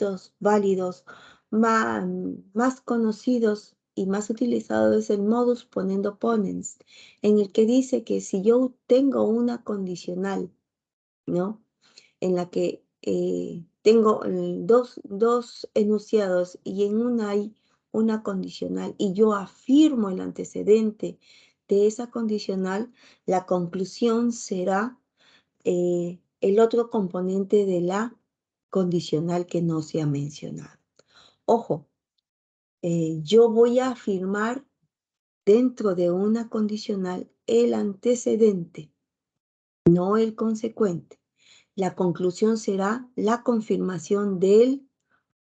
conceptos válidos más conocidos y más utilizados es el modus ponendo ponens, en el que dice que si yo tengo una condicional, ¿no? En la que tengo dos enunciados y en una hay una condicional y yo afirmo el antecedente de esa condicional, la conclusión será el otro componente de la condicional que no se ha mencionado. Ojo, yo voy a afirmar dentro de una condicional el antecedente, no el consecuente. La conclusión será la confirmación del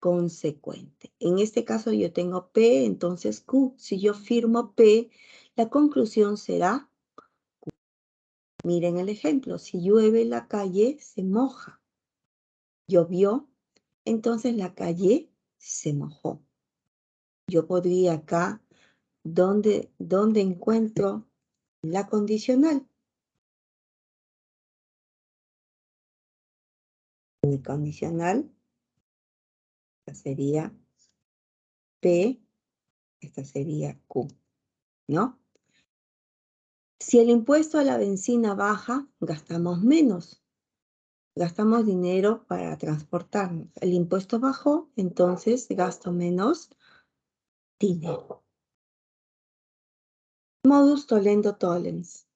consecuente. En este caso yo tengo P, entonces Q. Si yo firmo P, la conclusión será Q. Miren el ejemplo. Si llueve, la calle se moja. Llovió, entonces la calle se mojó. Yo podría acá, ¿dónde encuentro la condicional? Mi condicional, esta sería P, esta sería Q, ¿no? Si el impuesto a la benzina baja, gastamos menos. Gastamos dinero para transportarnos. El impuesto bajó, entonces gasto menos dinero. Modus tollendo tollens.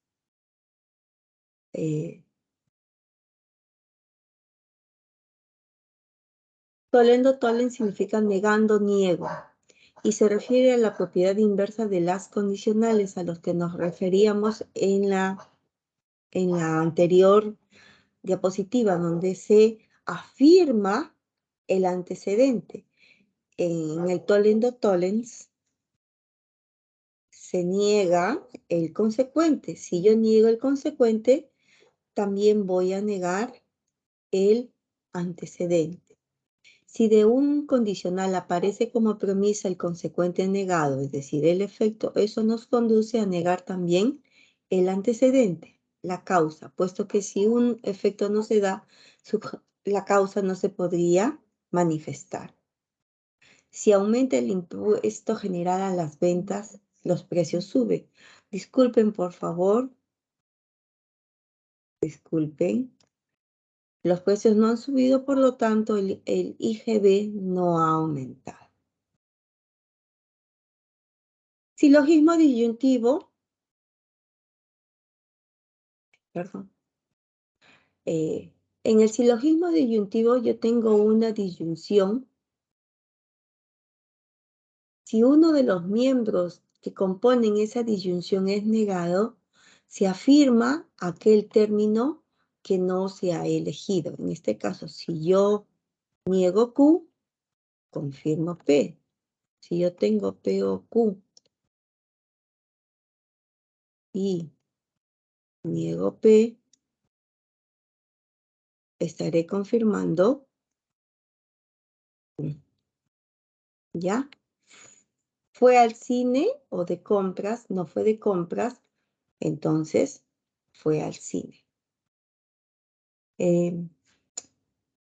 Tollendo tollens significa negando, niego. Y se refiere a la propiedad inversa de las condicionales a los que nos referíamos en la anterior diapositiva, donde se afirma el antecedente. En el tollendo tollens se niega el consecuente. Si yo niego el consecuente, también voy a negar el antecedente. Si de un condicional aparece como premisa el consecuente negado, es decir, el efecto, eso nos conduce a negar también el antecedente, la causa, puesto que si un efecto no se da, la causa no se podría manifestar. Si aumenta el impuesto general a las ventas, los precios suben. Disculpen, por favor. Disculpen. Los precios no han subido, por lo tanto, el IGB no ha aumentado. Silogismo disyuntivo. Perdón. En el silogismo disyuntivo yo tengo una disyunción. Si uno de los miembros que componen esa disyunción es negado, se afirma aquel término que no se ha elegido. En este caso, si yo niego Q, confirmo P. Si yo tengo P o Q y niego P, estaré confirmando Q. ¿Ya? ¿Fue al cine o de compras? No fue de compras, entonces fue al cine.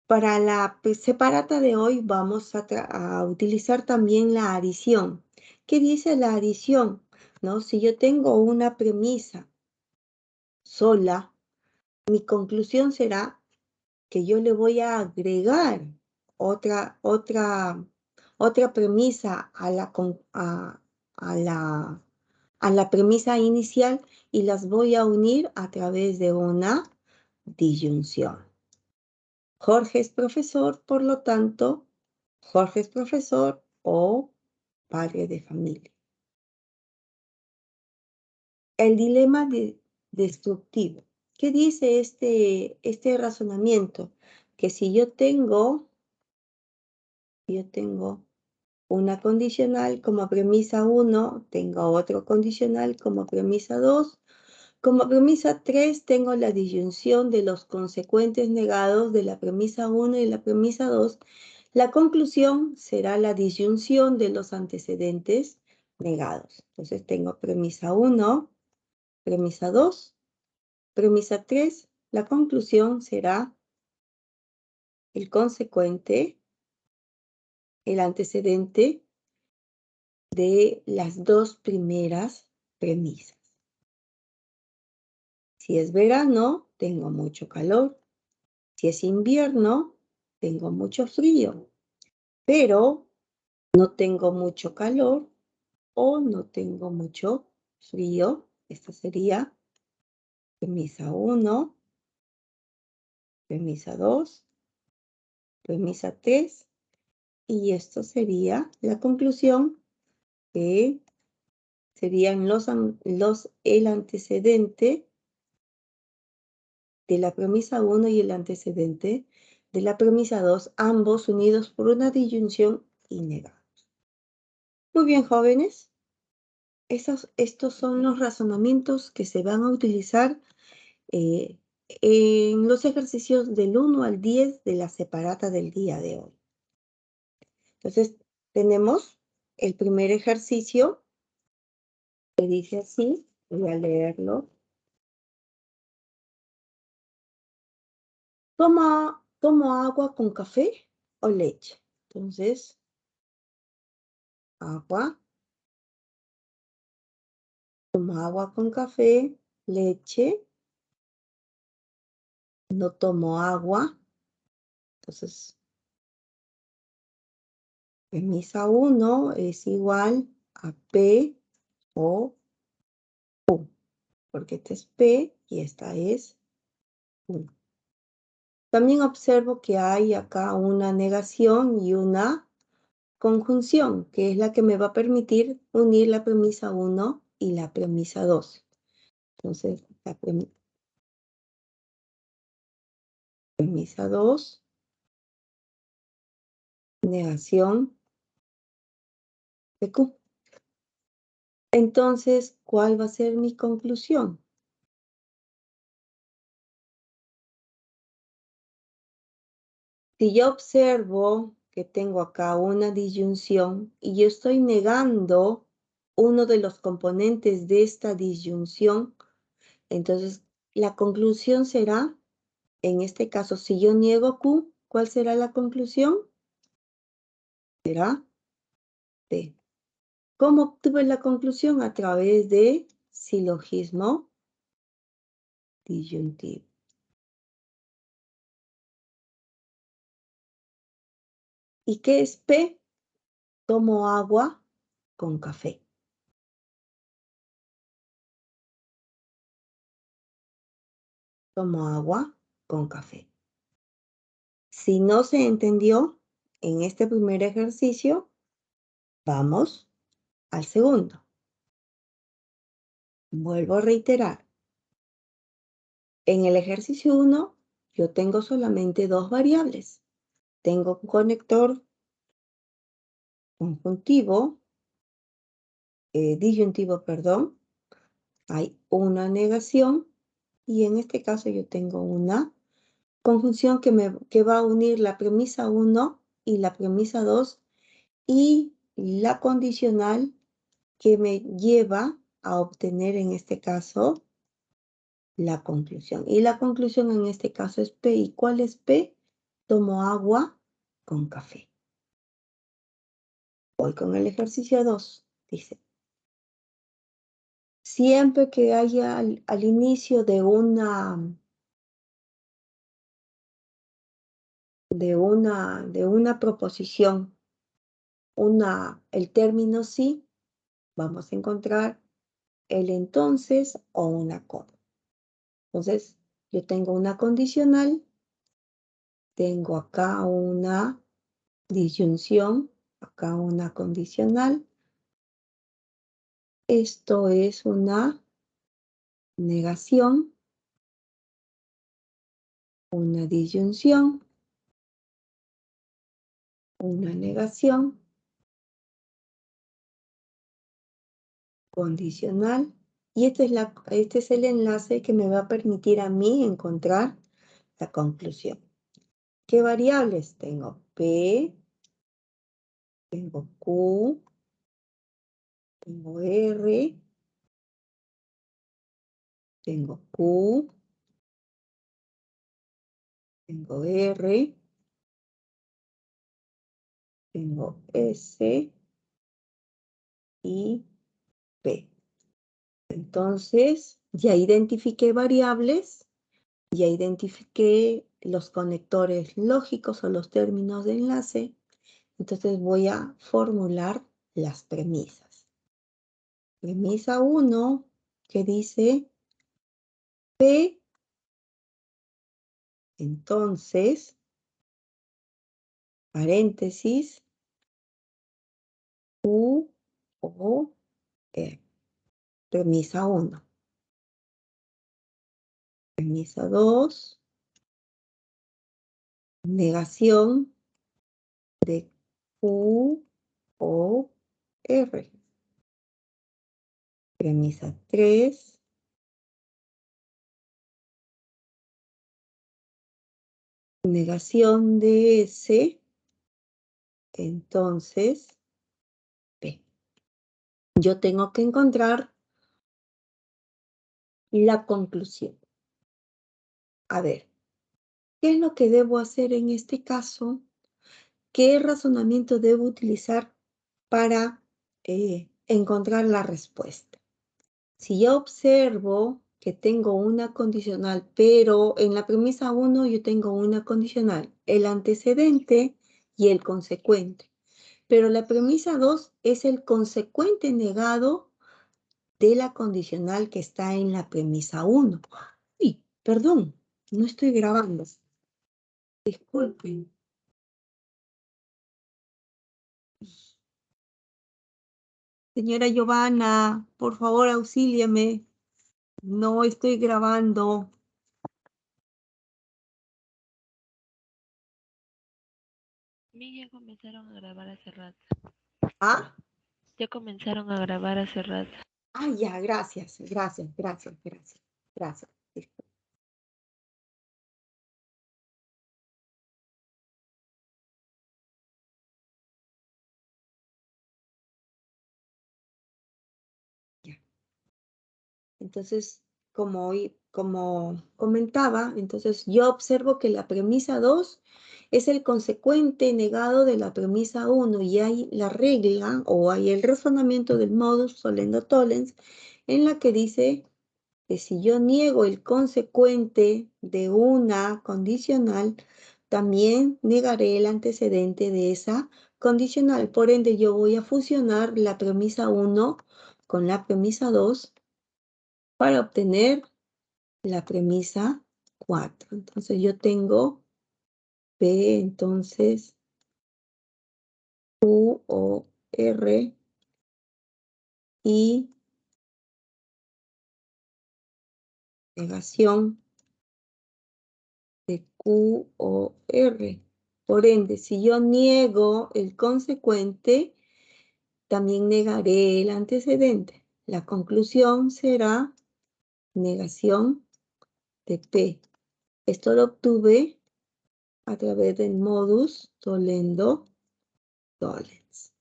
Para la separata de hoy vamos a utilizar también la adición. ¿Qué dice la adición? ¿No? Si yo tengo una premisa sola, mi conclusión será que yo le voy a agregar otra premisa a la premisa inicial y las voy a unir a través de una disyunción. Jorge es profesor, por lo tanto, Jorge es profesor o padre de familia. El dilema destructivo. ¿Qué dice este razonamiento? Que si yo tengo una condicional como premisa 1, tengo otro condicional como premisa 2, como premisa 3 tengo la disyunción de los consecuentes negados de la premisa 1 y la premisa 2. La conclusión será la disyunción de los antecedentes negados. Entonces tengo premisa 1, premisa 2, premisa 3. La conclusión será el consecuente el antecedente de las dos primeras premisas. Si es verano, tengo mucho calor. Si es invierno, tengo mucho frío. Pero no tengo mucho calor o no tengo mucho frío. Esta sería premisa 1, premisa 2, premisa 3. Y esto sería la conclusión, que serían el antecedente de la premisa 1 y el antecedente de la premisa 2, ambos unidos por una disyunción y negados. Muy bien, jóvenes. Estos son los razonamientos que se van a utilizar eh, en los ejercicios del 1 al 10 de la separata del día de hoy. Entonces, tenemos el primer ejercicio que dice así, voy a leerlo. ¿Tomo agua con café o leche? Entonces, agua, tomo agua con café, leche, no tomo agua. Entonces, premisa 1 es igual a P o Q, porque esta es P y esta es Q. También observo que hay acá una negación y una conjunción, que es la que me va a permitir unir la premisa 1 y la premisa 2. Entonces, la premisa 2, negación de Q. Entonces, ¿cuál va a ser mi conclusión? Si yo observo que tengo acá una disyunción y yo estoy negando uno de los componentes de esta disyunción, entonces la conclusión será, en este caso, si yo niego Q, ¿cuál será la conclusión? Será T. ¿Cómo obtuve la conclusión? A través de silogismo disyuntivo. ¿Y qué es P? Tomo agua con café. Tomo agua con café. Si no se entendió en este primer ejercicio, vamos al segundo. Vuelvo a reiterar. En el ejercicio 1, yo tengo solamente dos variables. Tengo un conector conjuntivo, disyuntivo, perdón. Hay una negación y en este caso yo tengo una conjunción que va a unir la premisa 1 y la premisa 2 y la condicional que me lleva a obtener en este caso la conclusión. Y la conclusión en este caso es P. ¿Y cuál es P? Tomo agua con café. Voy con el ejercicio 2. Dice, siempre que haya al inicio de una proposición, el término sí, vamos a encontrar el entonces o una coma. Entonces, yo tengo una condicional, tengo acá una disyunción, acá una condicional. Esto es una negación, una disyunción, una negación, condicional. Y este es el enlace que me va a permitir a mí encontrar la conclusión. ¿Qué variables tengo? P, tengo Q, tengo R, tengo Q, tengo R, Tengo S y P. Entonces, ya identifiqué variables, ya identifiqué los conectores lógicos o los términos de enlace. Entonces voy a formular las premisas. Premisa 1, que dice P, entonces, paréntesis, Q, O, R. Premisa 1. Premisa 2, negación de Q, O, R. Premisa 3, negación de S, entonces P. Yo tengo que encontrar la conclusión. A ver, ¿qué es lo que debo hacer en este caso? ¿Qué razonamiento debo utilizar para encontrar la respuesta? Si yo observo que tengo una condicional, pero en la premisa 1 yo tengo una condicional, el antecedente y el consecuente. Pero la premisa 2 es el consecuente negado de la condicional que está en la premisa 1. Uy, perdón, no estoy grabando. Disculpen. Señora Giovanna, por favor, auxíliame. No estoy grabando. Ya comenzaron a grabar hace rato. ¿Ah? Ya comenzaron a grabar hace rato. Ah, ya, gracias, gracias, gracias, gracias, gracias. Ya. Entonces, como comentaba, entonces yo observo que la premisa 2 es el consecuente negado de la premisa 1 y hay la regla o hay el razonamiento del modus solendo tollens en la que dice que si yo niego el consecuente de una condicional, también negaré el antecedente de esa condicional. Por ende, yo voy a fusionar la premisa 1 con la premisa 2 para obtener la premisa 4. Entonces yo tengo P, entonces Q o R y negación de Q o R. Por ende, si yo niego el consecuente, también negaré el antecedente. La conclusión será negación de P. Esto lo obtuve a través del modus tollendo tollens.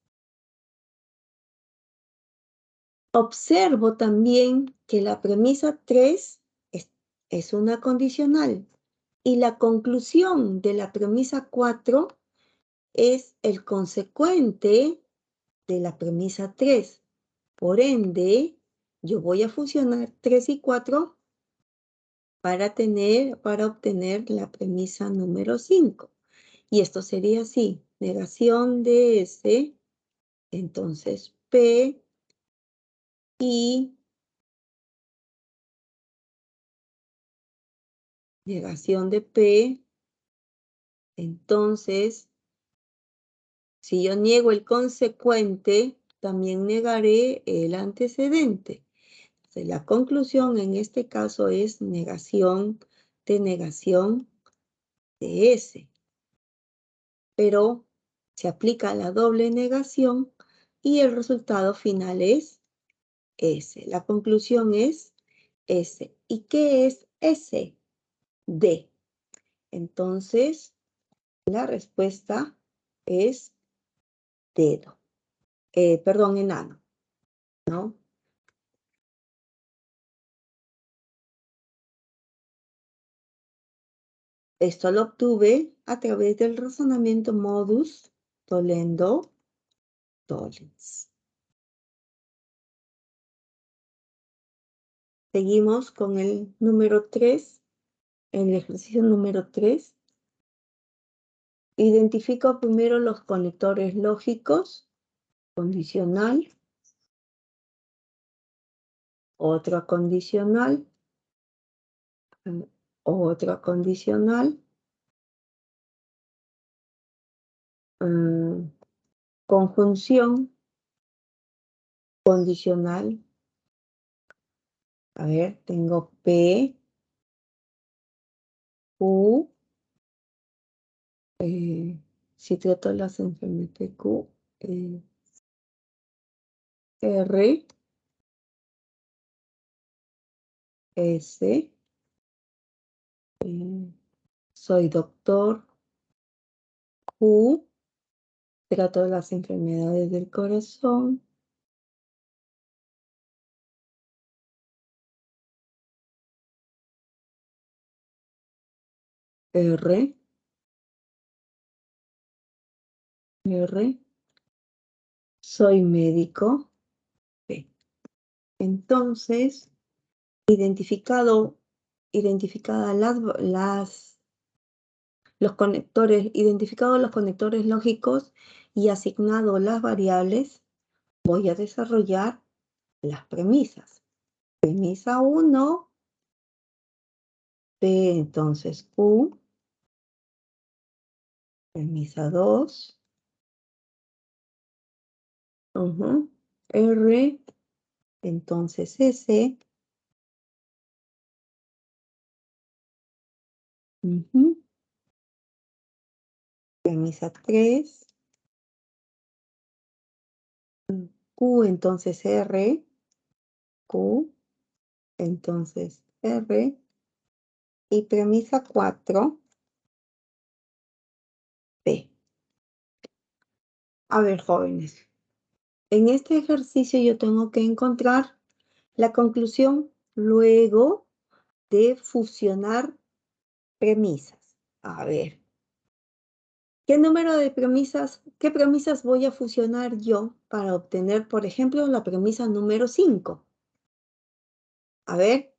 Observo también que la premisa 3 es una condicional y la conclusión de la premisa 4 es el consecuente de la premisa 3. Por ende, yo voy a fusionar 3 y 4 para obtener la premisa número 5. Y esto sería así, negación de S, entonces P y negación de P, entonces si yo niego el consecuente, también negaré el antecedente. Entonces, la conclusión en este caso es negación de S. Pero se aplica la doble negación y el resultado final es S. La conclusión es S. ¿Y qué es S? D. Entonces, la respuesta es dedo. Perdón, enano, ¿no? Esto lo obtuve a través del razonamiento modus Toledo, Tollens. Seguimos con el número 3, el ejercicio número 3. Identifico primero los conectores lógicos, condicional, otra condicional, otra condicional, conjunción, condicional. A ver, tengo P, Q, si trato las enfermedades PQ, R, S, soy doctor, Q, trato las enfermedades del corazón, R, R, soy médico, P. Entonces, identificadas identificados los conectores lógicos y asignado las variables, voy a desarrollar las premisas. Premisa 1, P, entonces Q. Premisa 2, R, entonces S. Premisa 3, Q, entonces R, Q, entonces R. Y premisa 4, P. A ver, jóvenes, en este ejercicio yo tengo que encontrar la conclusión luego de fusionar premisas. A ver, ¿qué número de premisas, qué premisas voy a fusionar yo para obtener, por ejemplo, la premisa número 5? A ver,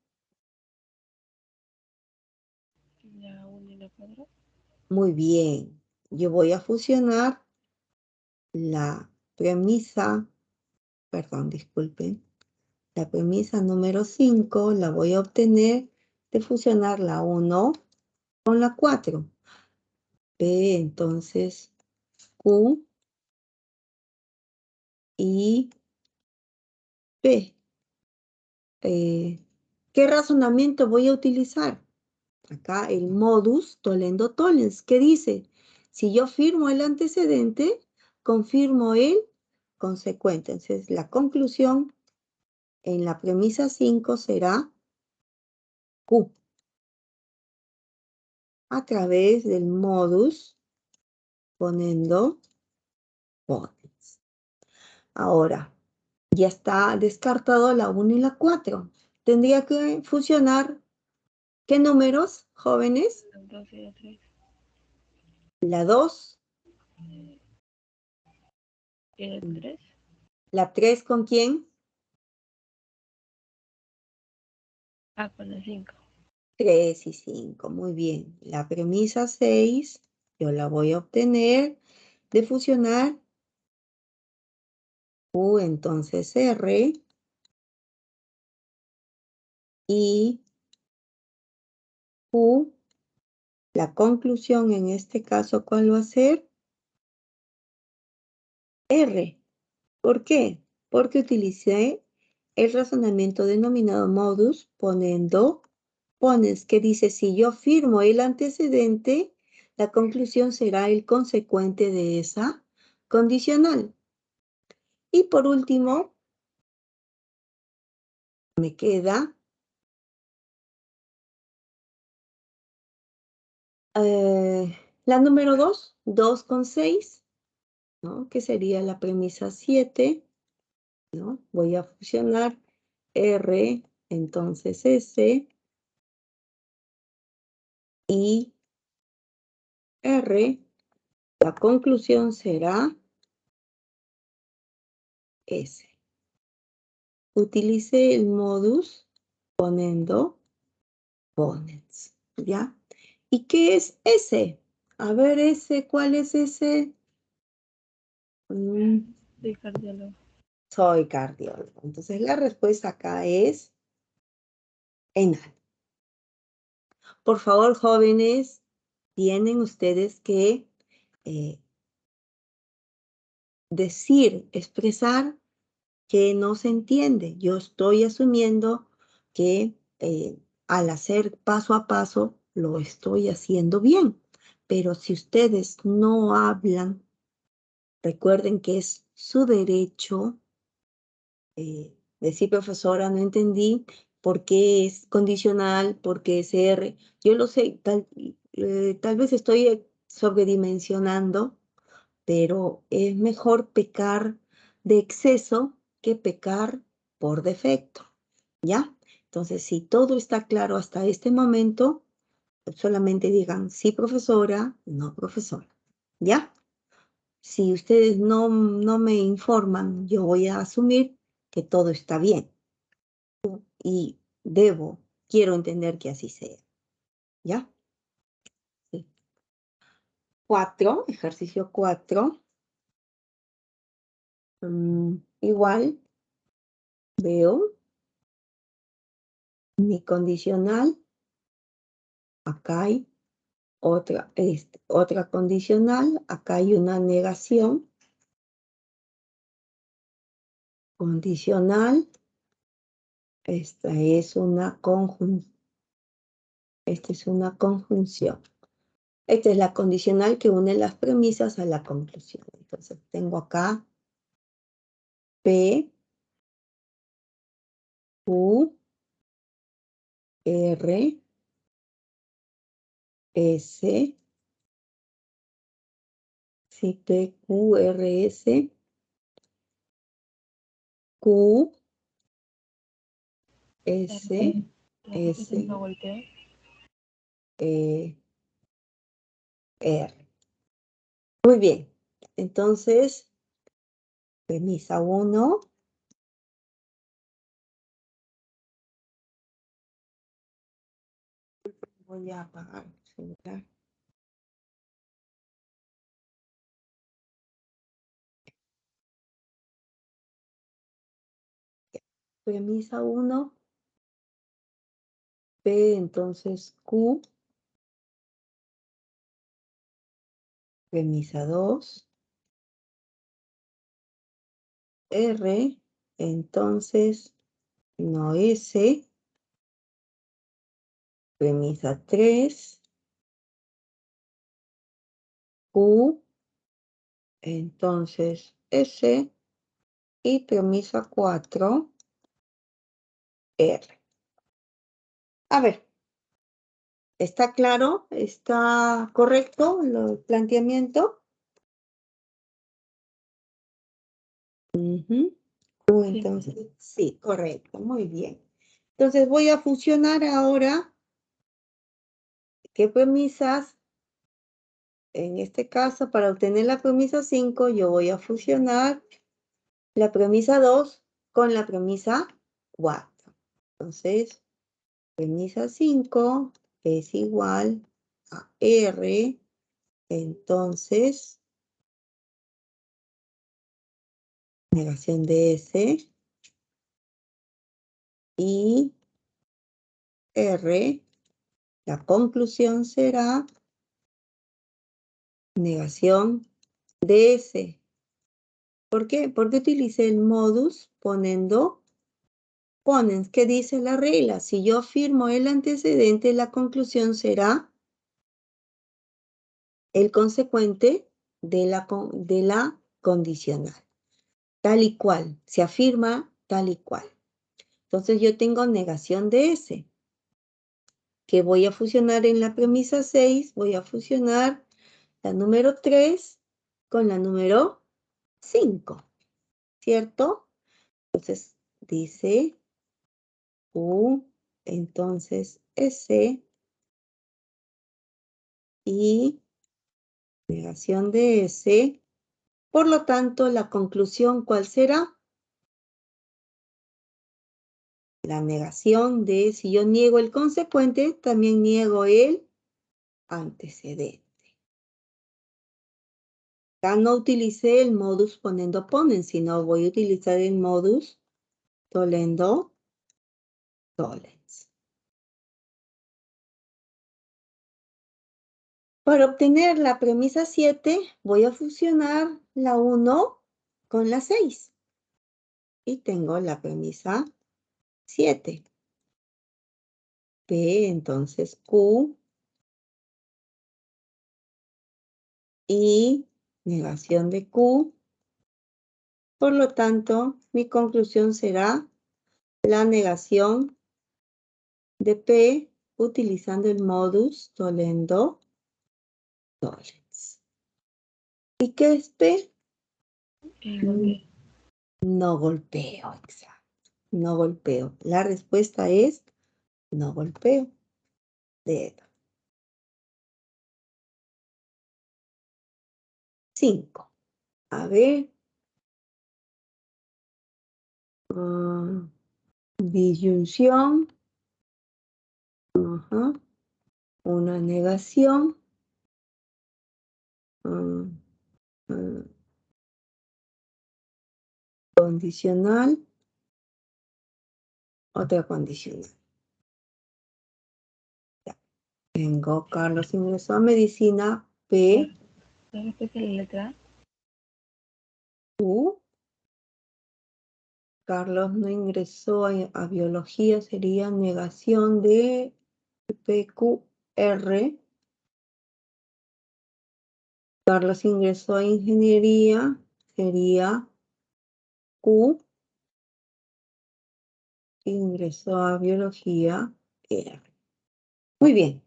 La 1 y la 4. muy bien. Yo voy a fusionar la premisa, perdón, disculpen, la premisa número 5 la voy a obtener de fusionar la 1 con la 4. P, entonces Q y P. ¿Qué razonamiento voy a utilizar? Acá el modus tollendo tollens, que dice, si yo firmo el antecedente, confirmo el consecuente. Entonces, la conclusión en la premisa 5 será Q, a través del modus poniendo tollens. Ahora, ya está descartado la 1 y la 4. Tendría que fusionar, ¿qué números, jóvenes? La 2 y la 3. La 2. ¿Y la 3? ¿La 3 con quién? Ah, con la 5. 3 y 5, muy bien. La premisa 6, yo la voy a obtener de fusionar Q, entonces R, y Q, la conclusión en este caso, ¿cuál va a ser? R. ¿Por qué? Porque utilicé el razonamiento denominado modus ponens, que dice, si yo firmo el antecedente, la conclusión será el consecuente de esa condicional. Y por último, me queda la número 2, 2 con 6, ¿no? Que sería la premisa 7, ¿no? Voy a fusionar R, entonces S, y R, La conclusión será S. Utilice el modus ponendo ponens, ¿ya? ¿Y qué es S? A ver, S, ¿cuál es S? Soy cardiólogo. Soy cardiólogo. Entonces la respuesta acá es enal. Por favor, jóvenes, tienen ustedes que decir, expresar que no se entiende. Yo estoy asumiendo que al hacer paso a paso lo estoy haciendo bien. Pero si ustedes no hablan, recuerden que es su derecho decir, profesora, no entendí por qué es condicional, por qué es R. Yo lo sé, tal vez estoy sobredimensionando, pero es mejor pecar de exceso que pecar por defecto, ¿ya? Entonces, si todo está claro hasta este momento, solamente digan sí, profesora, no, profesora, ¿ya? Si ustedes no me informan, yo voy a asumir que todo está bien y quiero entender que así sea, ¿ya? Sí. 4, ejercicio 4. Igual veo mi condicional, acá hay otra condicional, acá hay una negación, condicional, esta es una conjunción. Esta es una conjunción. Esta es la condicional que une las premisas a la conclusión. Entonces tengo acá P, Q, R, S, sí, P, Q, R, S, Q, S, S, No volteo. E, R. Muy bien. Entonces, premisa 1. Voy a apagar el celular. Premisa 1. P, entonces Q. Premisa 2. R, entonces no S. Premisa 3. Q, entonces S. Y premisa 4, R. A ver, ¿está claro? ¿Está correcto el planteamiento? Entonces, sí, correcto, muy bien. Entonces voy a fusionar ahora, ¿qué premisas? En este caso, para obtener la premisa 5, yo voy a fusionar la premisa 2 con la premisa 4. Entonces, premisa 5 es igual a R, entonces, negación de S, y R, la conclusión será negación de S. ¿Por qué? Porque utilicé el modus ponendo ponens. ¿Qué dice la regla? Si yo afirmo el antecedente, la conclusión será el consecuente de la condicional. Tal y cual. Se afirma tal y cual. Entonces yo tengo negación de S, que voy a fusionar en la premisa 6, voy a fusionar la número 3 con la número 5, ¿cierto? Entonces dice Q, entonces S y Negación de S. Por lo tanto, la conclusión, ¿cuál será? La negación de, si yo niego el consecuente, también niego el antecedente. Ya no utilicé el modus ponendo ponen, sino voy a utilizar el modus tollendo tollens. Para obtener la premisa 7, voy a fusionar la 1 con la 6. Y tengo la premisa 7. P, entonces Q. Y negación de Q. Por lo tanto, mi conclusión será la negación de P utilizando el modus tollendo tollens. ¿Y qué es P? Golpeo. No golpeo, exacto. No golpeo. La respuesta es no golpeo. Dedo. 5. A ver. Disyunción. Ajá. Una negación. Condicional. Otra condicional. Ya. Tengo Carlos ingresó a medicina. P. ¿Cuál es la letra? U. Carlos no ingresó a biología. Sería negación de PQR. Carlos ingresó a ingeniería. Sería Q. Ingresó a biología. R. Muy bien.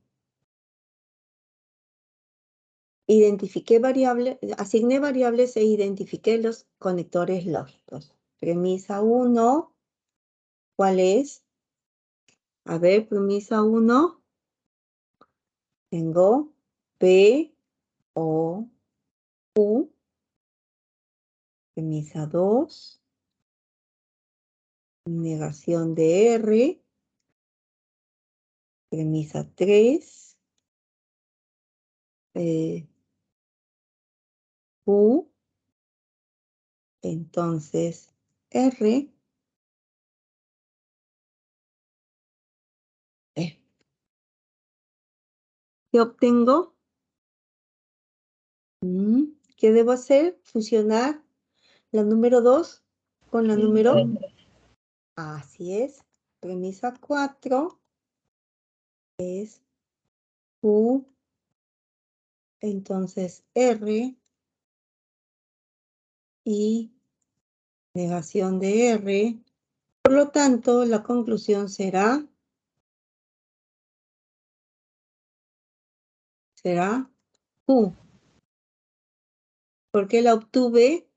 Identifiqué variables, asigné variables e identifiqué los conectores lógicos. Premisa 1, ¿cuál es? A ver, premisa 1, tengo P, O, Q. Premisa 2, negación de R. Premisa 3, Q. Entonces, R. E. ¿Qué obtengo? ¿Qué debo hacer? Fusionar la número 2 con la número. Así es. Premisa 4 es Q. Entonces R y negación de R. Por lo tanto, la conclusión será Q. ¿Por qué la obtuve?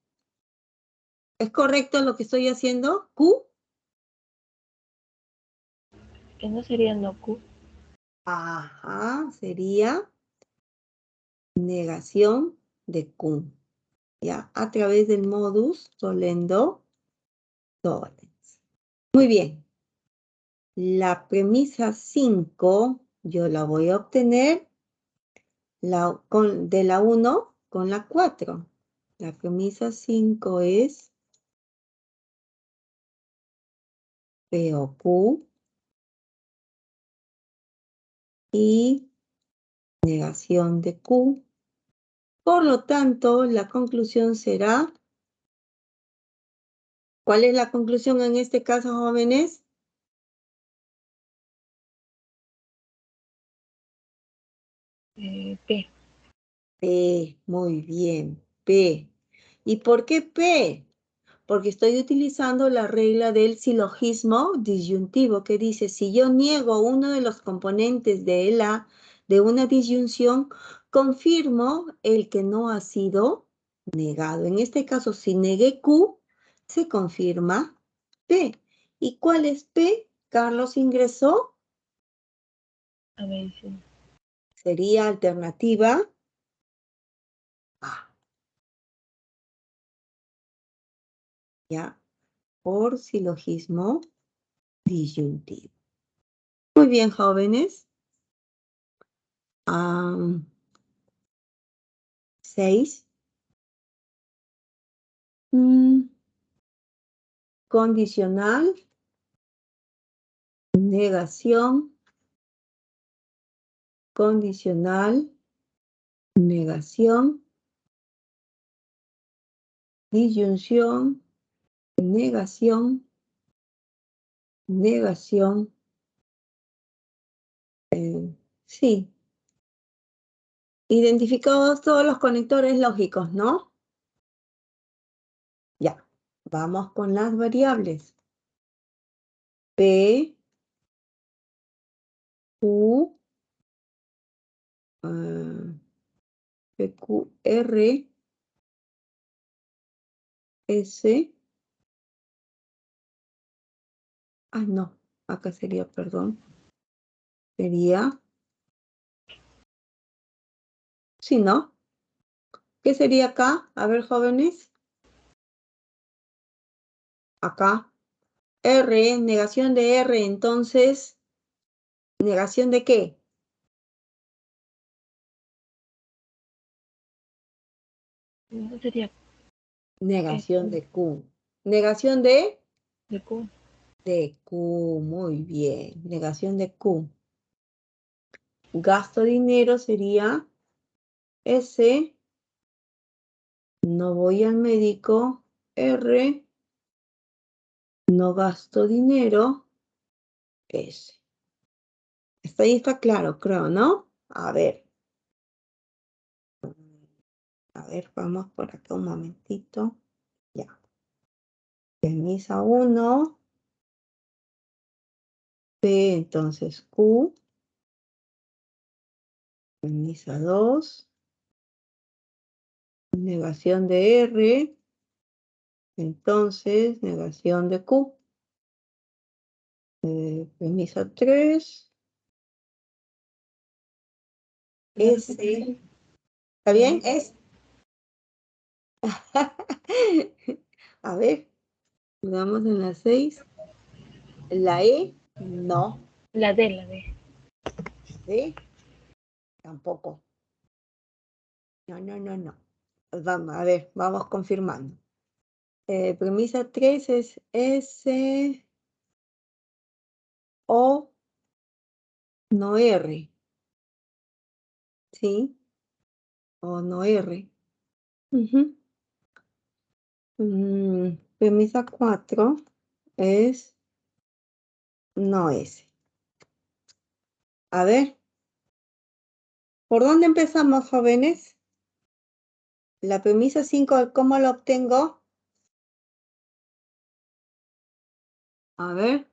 ¿Es correcto lo que estoy haciendo? Q. ¿Qué no sería no Q? Ajá, sería negación de Q. Ya, a través del modus tollendo tollens. Muy bien. La premisa 5 yo la voy a obtener de la 1 con la 4. La premisa 5 es P o Q y negación de Q. Por lo tanto, la conclusión será, ¿cuál es la conclusión en este caso, jóvenes? P. P, muy bien, P. ¿Y por qué P? Porque estoy utilizando la regla del silogismo disyuntivo que dice, si yo niego uno de los componentes de una disyunción, confirmo el que no ha sido negado. En este caso, si negué Q, se confirma P. ¿Y cuál es P? Carlos ingresó. A medicina. Sería alternativa ¿ya? Por silogismo disyuntivo. Muy bien, jóvenes. 6. Condicional, negación, condicional, negación, disyunción, negación, negación. Sí. Identificados todos los conectores lógicos, ¿no? Ya. Vamos con las variables. P, Q, PQ, R, S. No. Acá sería, perdón. Sería. Sí, ¿no? ¿Qué sería acá? A ver, jóvenes. Acá. R, negación de R, entonces, ¿negación de qué? Eso sería Negación de Q. ¿Negación de? de Q. De Q, muy bien. Negación de Q. Gasto dinero sería S. No voy al médico. R. No gasto dinero. S. Hasta ahí está claro, creo, ¿no? A ver. A ver, vamos por acá un momentito. Ya. Premisa 1. P, entonces Q. Premisa 2. Negación de R. Entonces, negación de Q. Premisa 3. S. ¿Está bien? Es. A ver, vamos en la 6. La E, no. La D. D, tampoco. No. Vamos, a ver, vamos confirmando. Premisa 3 es S, O, no R. ¿Sí? O no R. Premisa 4 es no S. A ver, ¿por dónde empezamos, jóvenes? La premisa 5, ¿cómo la obtengo? A ver,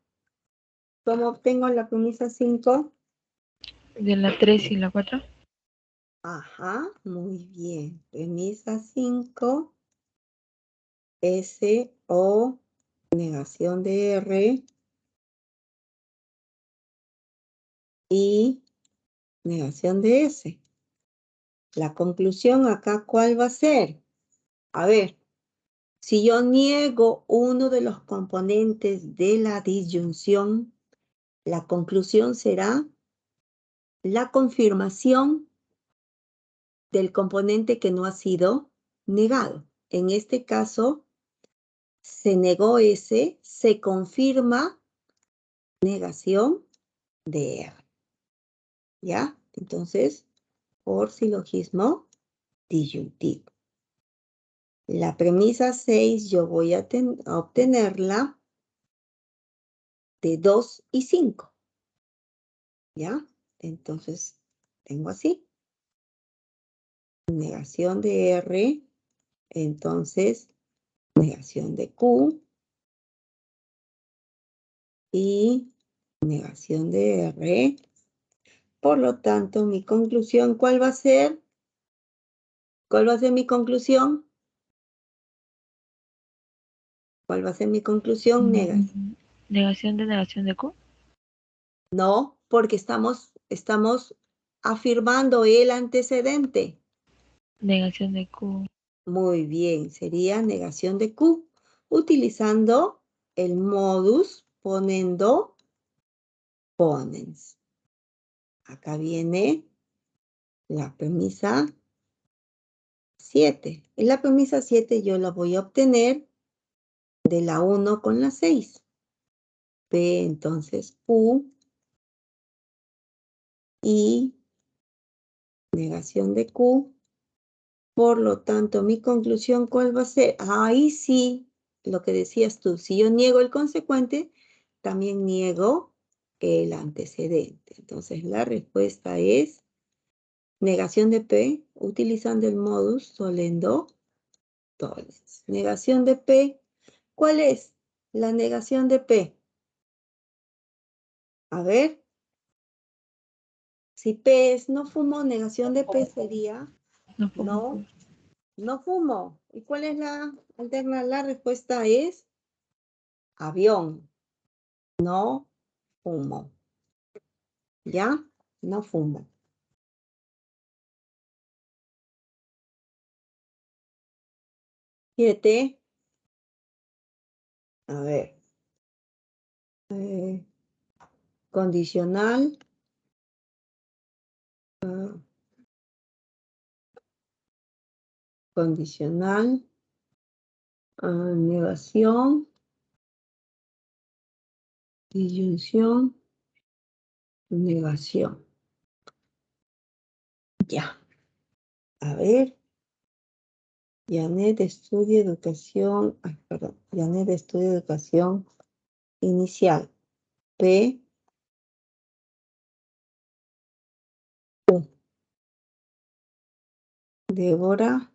¿cómo obtengo la premisa 5? De la 3 y la 4. Ajá, muy bien. Premisa 5, S, O, negación de R y negación de S. La conclusión acá, ¿cuál va a ser? A ver, si yo niego uno de los componentes de la disyunción, la conclusión será la confirmación del componente que no ha sido negado. En este caso, se negó S, se confirma negación de R. ¿Ya? Entonces, por silogismo disyuntivo. La premisa 6 yo voy a obtenerla de 2 y 5. ¿Ya? Entonces, tengo así. Negación de R, entonces, negación de Q y negación de R. Por lo tanto, mi conclusión, ¿cuál va a ser? ¿Cuál va a ser mi conclusión? ¿Cuál va a ser mi conclusión? Negación de Q. No, porque estamos afirmando el antecedente. Negación de Q. Muy bien, sería negación de Q. utilizando el modus ponendo ponens. Acá viene la premisa 7. En la premisa 7 yo la voy a obtener de la 1 con la 6. P entonces Q y negación de Q. Por lo tanto, mi conclusión, ¿cuál va a ser? Ahí sí, lo que decías tú, si yo niego el consecuente, también niego el antecedente. Entonces, la respuesta es negación de P utilizando el modus solendo tollens. Negación de P. ¿Cuál es la negación de P? A ver, si P es no fumo, negación de P sería No fumo. no, no fumo. ¿Y cuál es la alterna? La respuesta es avión. No fumo. ¿Ya? No fumo. 7. A ver. Condicional. Condicional. Negación. Disyunción. Negación. Ya. A ver. Janet estudia educación. Ay, perdón. Janet estudia educación inicial. P. U. Débora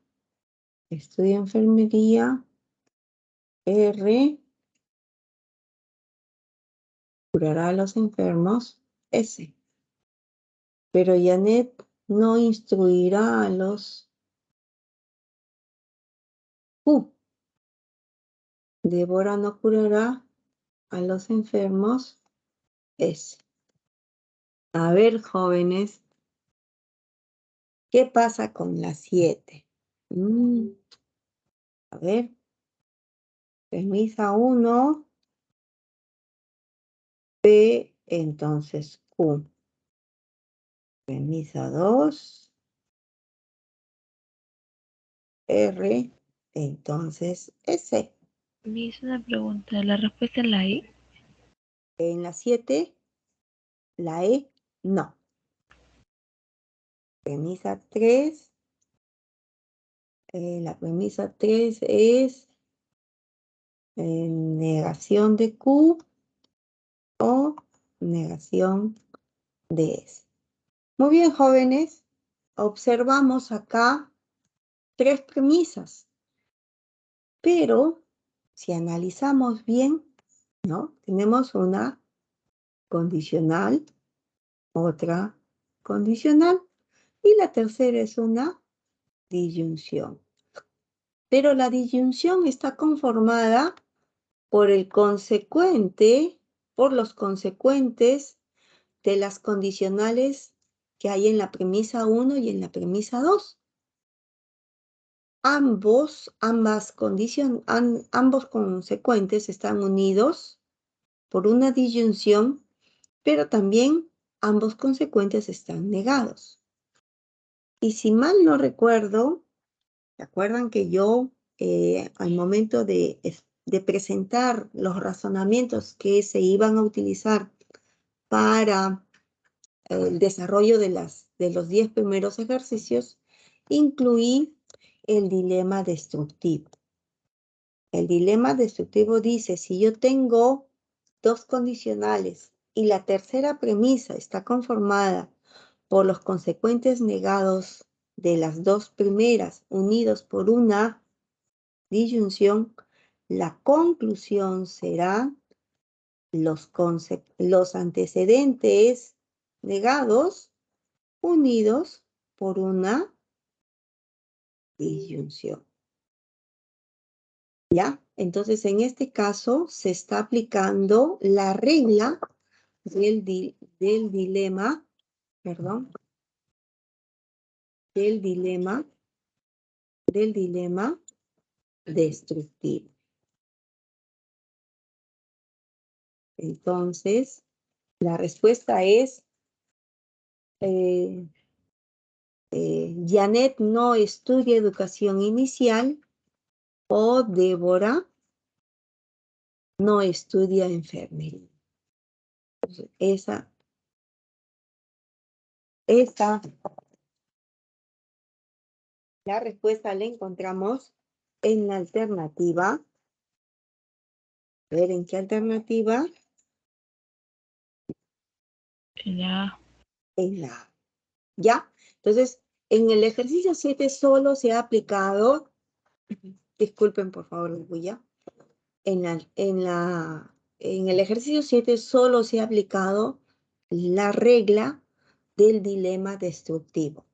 estudia enfermería. R. Curará a los enfermos. S. Pero Janet no instruirá a los Q. Débora no curará a los enfermos. S. A ver, jóvenes, ¿qué pasa con la 7? A ver, premisa 1, P, entonces Q. Premisa 2, R, entonces S. Me hizo una pregunta. ¿La respuesta es la E? En la 7, la E, no. Premisa 3, la premisa 3 es negación de Q o negación de S. Muy bien, jóvenes, observamos acá 3 premisas, pero si analizamos bien, ¿no? Tenemos una condicional, otra condicional, y la tercera es una disyunción. Pero la disyunción está conformada por el consecuente, por los consecuentes de las condicionales que hay en la premisa 1 y en la premisa 2. Ambos consecuentes están unidos por una disyunción, pero también ambos consecuentes están negados. Y si mal no recuerdo, ¿se acuerdan que yo al momento de presentar los razonamientos que se iban a utilizar para el desarrollo de los 10 primeros ejercicios, incluí el dilema destructivo? El dilema destructivo dice, si yo tengo dos condicionales y la tercera premisa está conformada por los consecuentes negados de las dos primeras unidos por una disyunción, la conclusión será los antecedentes negados unidos por una disyunción. ¿Ya? Entonces, en este caso, se está aplicando la regla del dilema, perdón, del dilema destructivo. Entonces, la respuesta es, Janet no estudia educación inicial o Débora no estudia enfermería. Entonces, la respuesta la encontramos en la alternativa. A ver, ¿en qué alternativa? Ya. En la A. ¿Ya? Entonces, en el ejercicio 7 solo se ha aplicado, disculpen por favor la bulla, en el ejercicio 7 solo se ha aplicado la regla del dilema destructivo.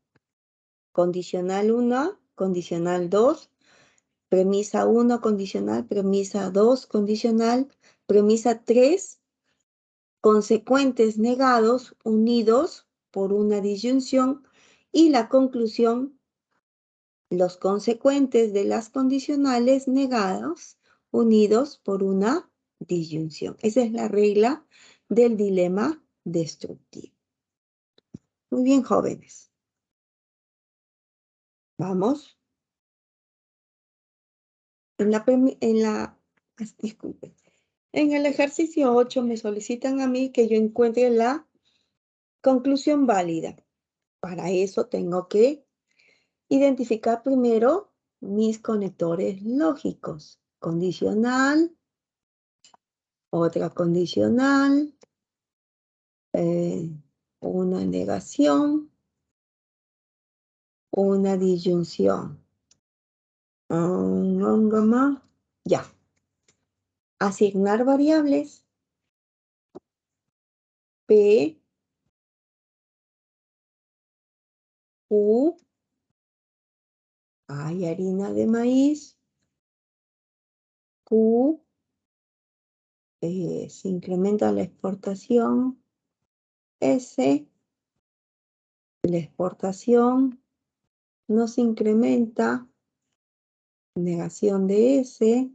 Condicional 1, condicional 2, premisa 1 condicional, premisa 2 condicional, premisa 3, consecuentes negados unidos por una disyunción y la conclusión, los consecuentes de las condicionales negados unidos por una disyunción. Esa es la regla del dilema destructivo. Muy bien, jóvenes. Vamos. Disculpen. En el ejercicio 8 me solicitan a mí que yo encuentre la conclusión válida. Para eso tengo que identificar primero mis conectores lógicos. Condicional, otra condicional, una negación, una disyunción. Ya. Asignar variables. P, Q, hay harina de maíz. Q, se incrementa la exportación. S, la exportación no se incrementa. Negación de S.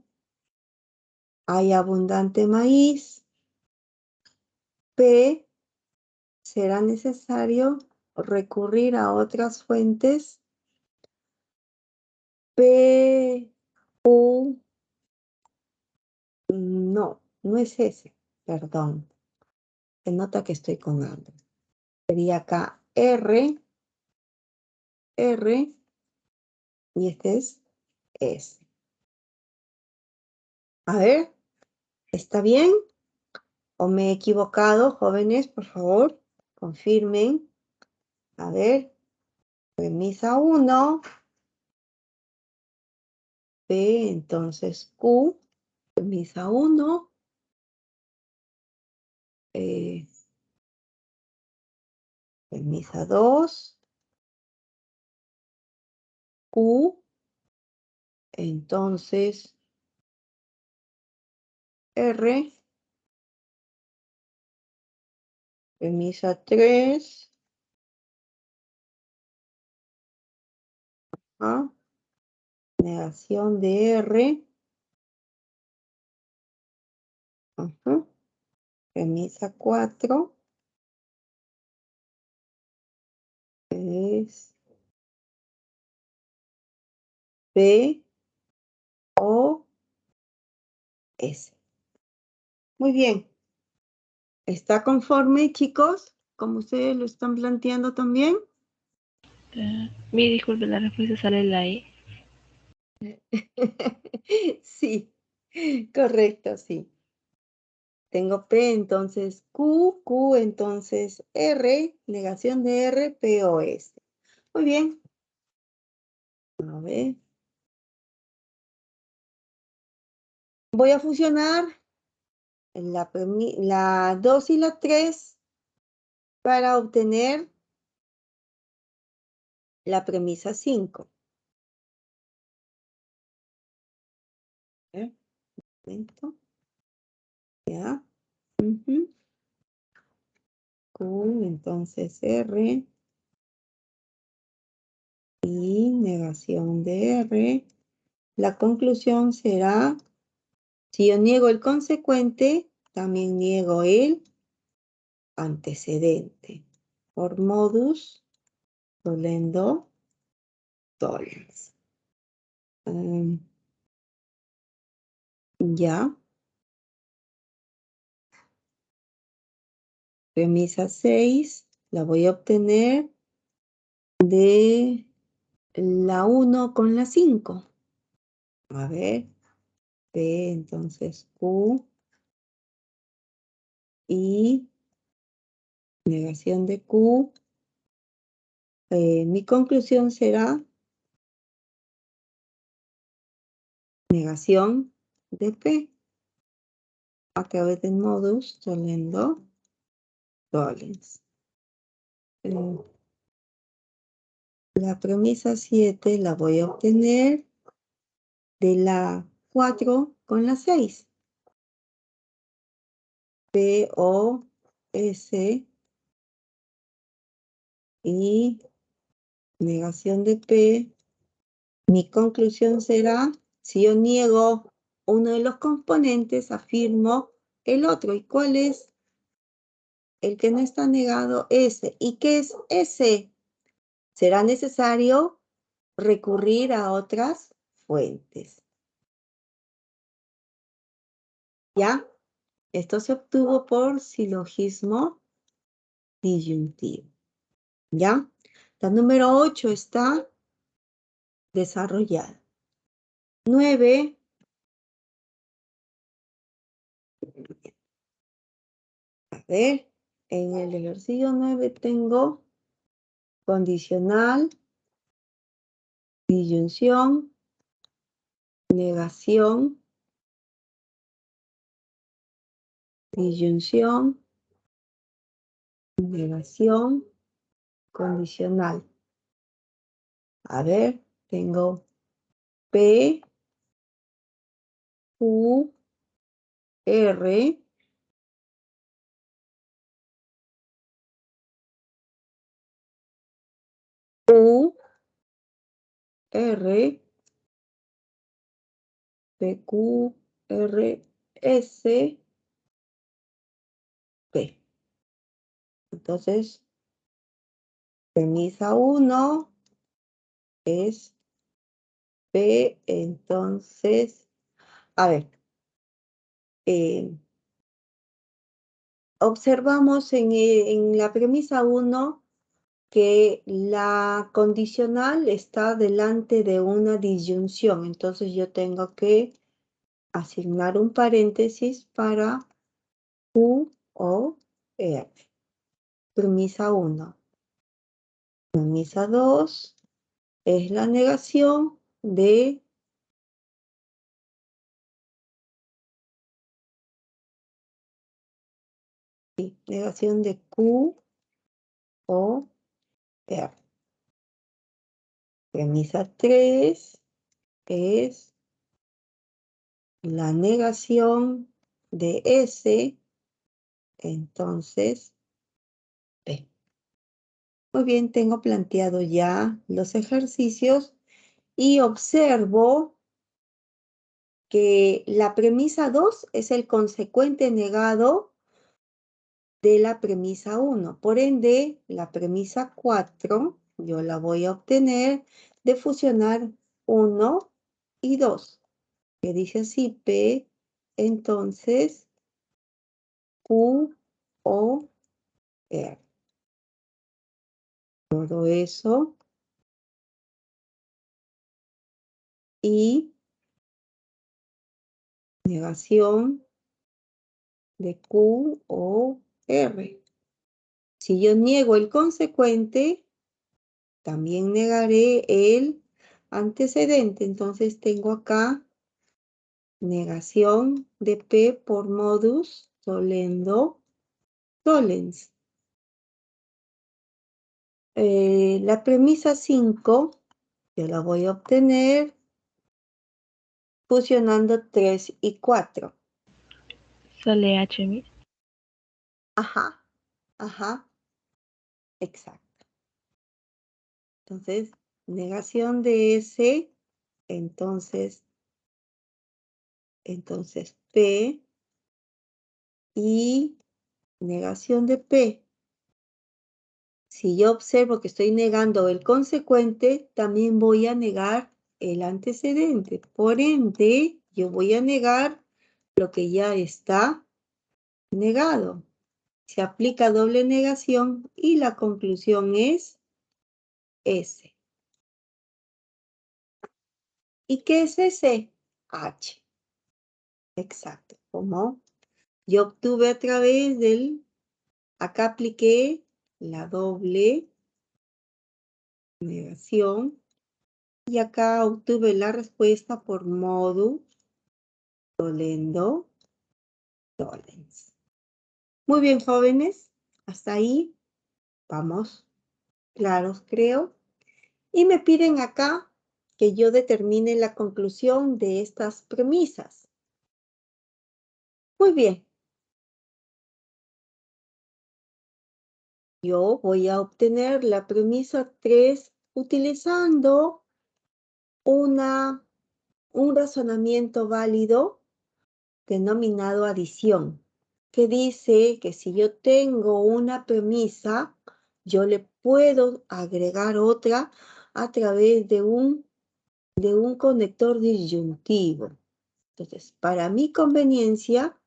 Hay abundante maíz. P, será necesario recurrir a otras fuentes. P, U, no es ese, perdón. Se nota que estoy con hambre. Sería acá R, y este es S. A ver, ¿está bien? ¿O me he equivocado, jóvenes? Por favor, confirmen. A ver, premisa 1. P, entonces Q, premisa 1. Premisa 2. Q, entonces R. Premisa 3. Negación de R. Premisa 4. Es P, O, S. Muy bien. ¿Está conforme, chicos? Como ustedes lo están planteando también. Mi disculpe, la respuesta sale en la E. Sí, correcto, sí. Tengo P, entonces Q, entonces R, negación de R, P, O, S. Muy bien. A ver. Voy a fusionar la 2 y la 3 para obtener la premisa 5. Un momento. Ya. Q, entonces R. Y negación de R. La conclusión será, si yo niego el consecuente, también niego el antecedente. Por modus dolendo dolens. Ya. Premisa 6 la voy a obtener de la 1 con la 5. A ver, P, entonces Q y negación de Q. Mi conclusión será negación de P a través del modus dolendo dolens. La premisa 7 la voy a obtener de la 4 con la 6. P, O, S y negación de P. Mi conclusión será, si yo niego uno de los componentes, afirmo el otro. ¿Y cuál es el que no está negado? S. ¿Y qué es S? Será necesario recurrir a otras fuentes. ¿Ya? Esto se obtuvo por silogismo disyuntivo. ¿Ya? La número 8 está desarrollada. 9. A ver, en el ejercicio 9 tengo condicional, disyunción, negación, disyunción, negación, condicional. A ver, tengo P, Q, R, U, R, PQ, R, S, P. Entonces, premisa 1 es P, entonces, a ver, observamos en la premisa 1 que la condicional está delante de una disyunción. Entonces yo tengo que asignar un paréntesis para Q o R. Premisa 1. Premisa 2 es la negación de negación de Q o R. Premisa 3 es la negación de S, entonces P. Muy bien, tengo planteado ya los ejercicios y observo que la premisa 2 es el consecuente negado de la premisa 1. Por ende, la premisa 4 yo la voy a obtener de fusionar 1 y 2, que dice así, P, entonces Q o R. Todo eso y negación de Q o R. Si yo niego el consecuente, también negaré el antecedente. Entonces tengo acá negación de P por modus dolendo dolens. La premisa 5 yo la voy a obtener fusionando 3 y 4. Sale H, Miss. Ajá, ajá, exacto. Entonces, negación de S, entonces P y negación de P. Si yo observo que estoy negando el consecuente, también voy a negar el antecedente. Por ende, yo voy a negar lo que ya está negado. Se aplica doble negación y la conclusión es S. ¿Y qué es ese? H. Exacto. Como yo obtuve a través del, acá apliqué la doble negación y acá obtuve la respuesta por modo dolendo dolens. Muy bien, jóvenes. Hasta ahí vamos claros, creo. Y me piden acá que yo determine la conclusión de estas premisas. Muy bien. Yo voy a obtener la premisa 3 utilizando un razonamiento válido denominado adición, que dice que si yo tengo una premisa, yo le puedo agregar otra a través de un conector disyuntivo. Entonces, para mi conveniencia,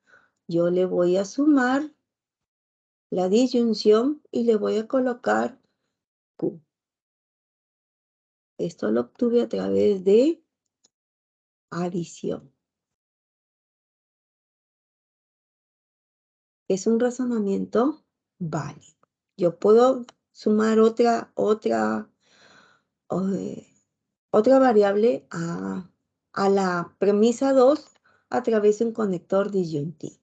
yo le voy a sumar la disyunción y le voy a colocar Q. Esto lo obtuve a través de adición. Es un razonamiento válido. Yo puedo sumar otra variable a la premisa 2 a través de un conector disyuntivo.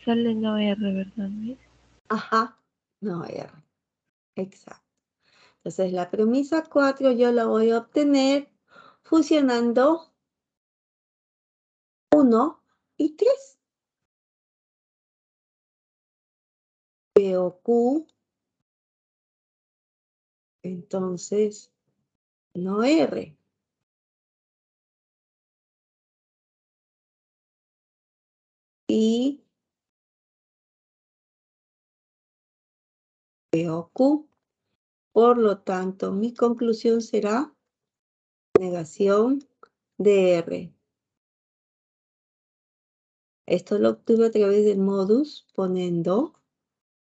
Sale no R, ¿verdad, Miss? Ajá, no R. Exacto. Entonces la premisa 4 yo la voy a obtener fusionando 1 y 3. P o Q, entonces no R. Y P o Q. Por lo tanto, mi conclusión será negación de R. Esto lo obtuve a través del modus poniendo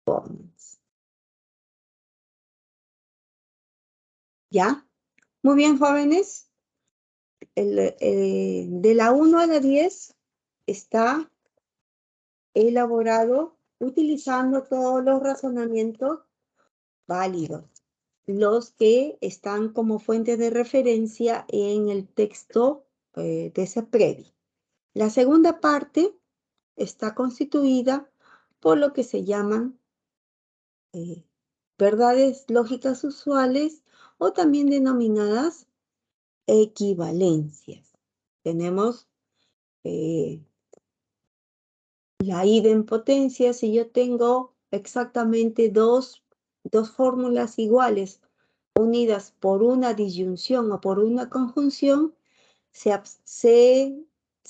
ponens. ¿Ya? Muy bien, jóvenes. De la 1 a la 10 está elaborado utilizando todos los razonamientos válidos, los que están como fuente de referencia en el texto de ese previo. La segunda parte está constituida por lo que se llaman verdades lógicas usuales o también denominadas equivalencias. Tenemos la idempotencia. Si yo tengo exactamente dos fórmulas iguales unidas por una disyunción o por una conjunción, se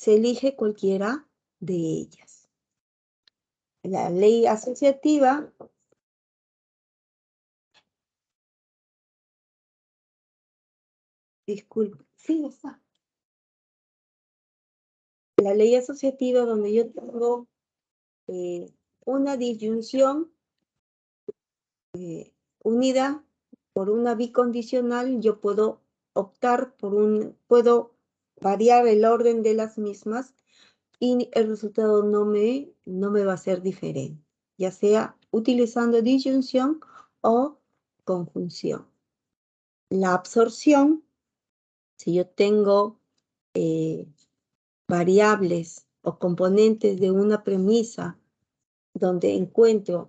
elige cualquiera de ellas. La ley asociativa disculpe, sí, está. La ley asociativa donde yo tengo una disyunción unida por una bicondicional, yo puedo optar puedo variar el orden de las mismas y el resultado no me va a ser diferente, ya sea utilizando disyunción o conjunción. La absorción, si yo tengo variables o componentes de una premisa donde encuentro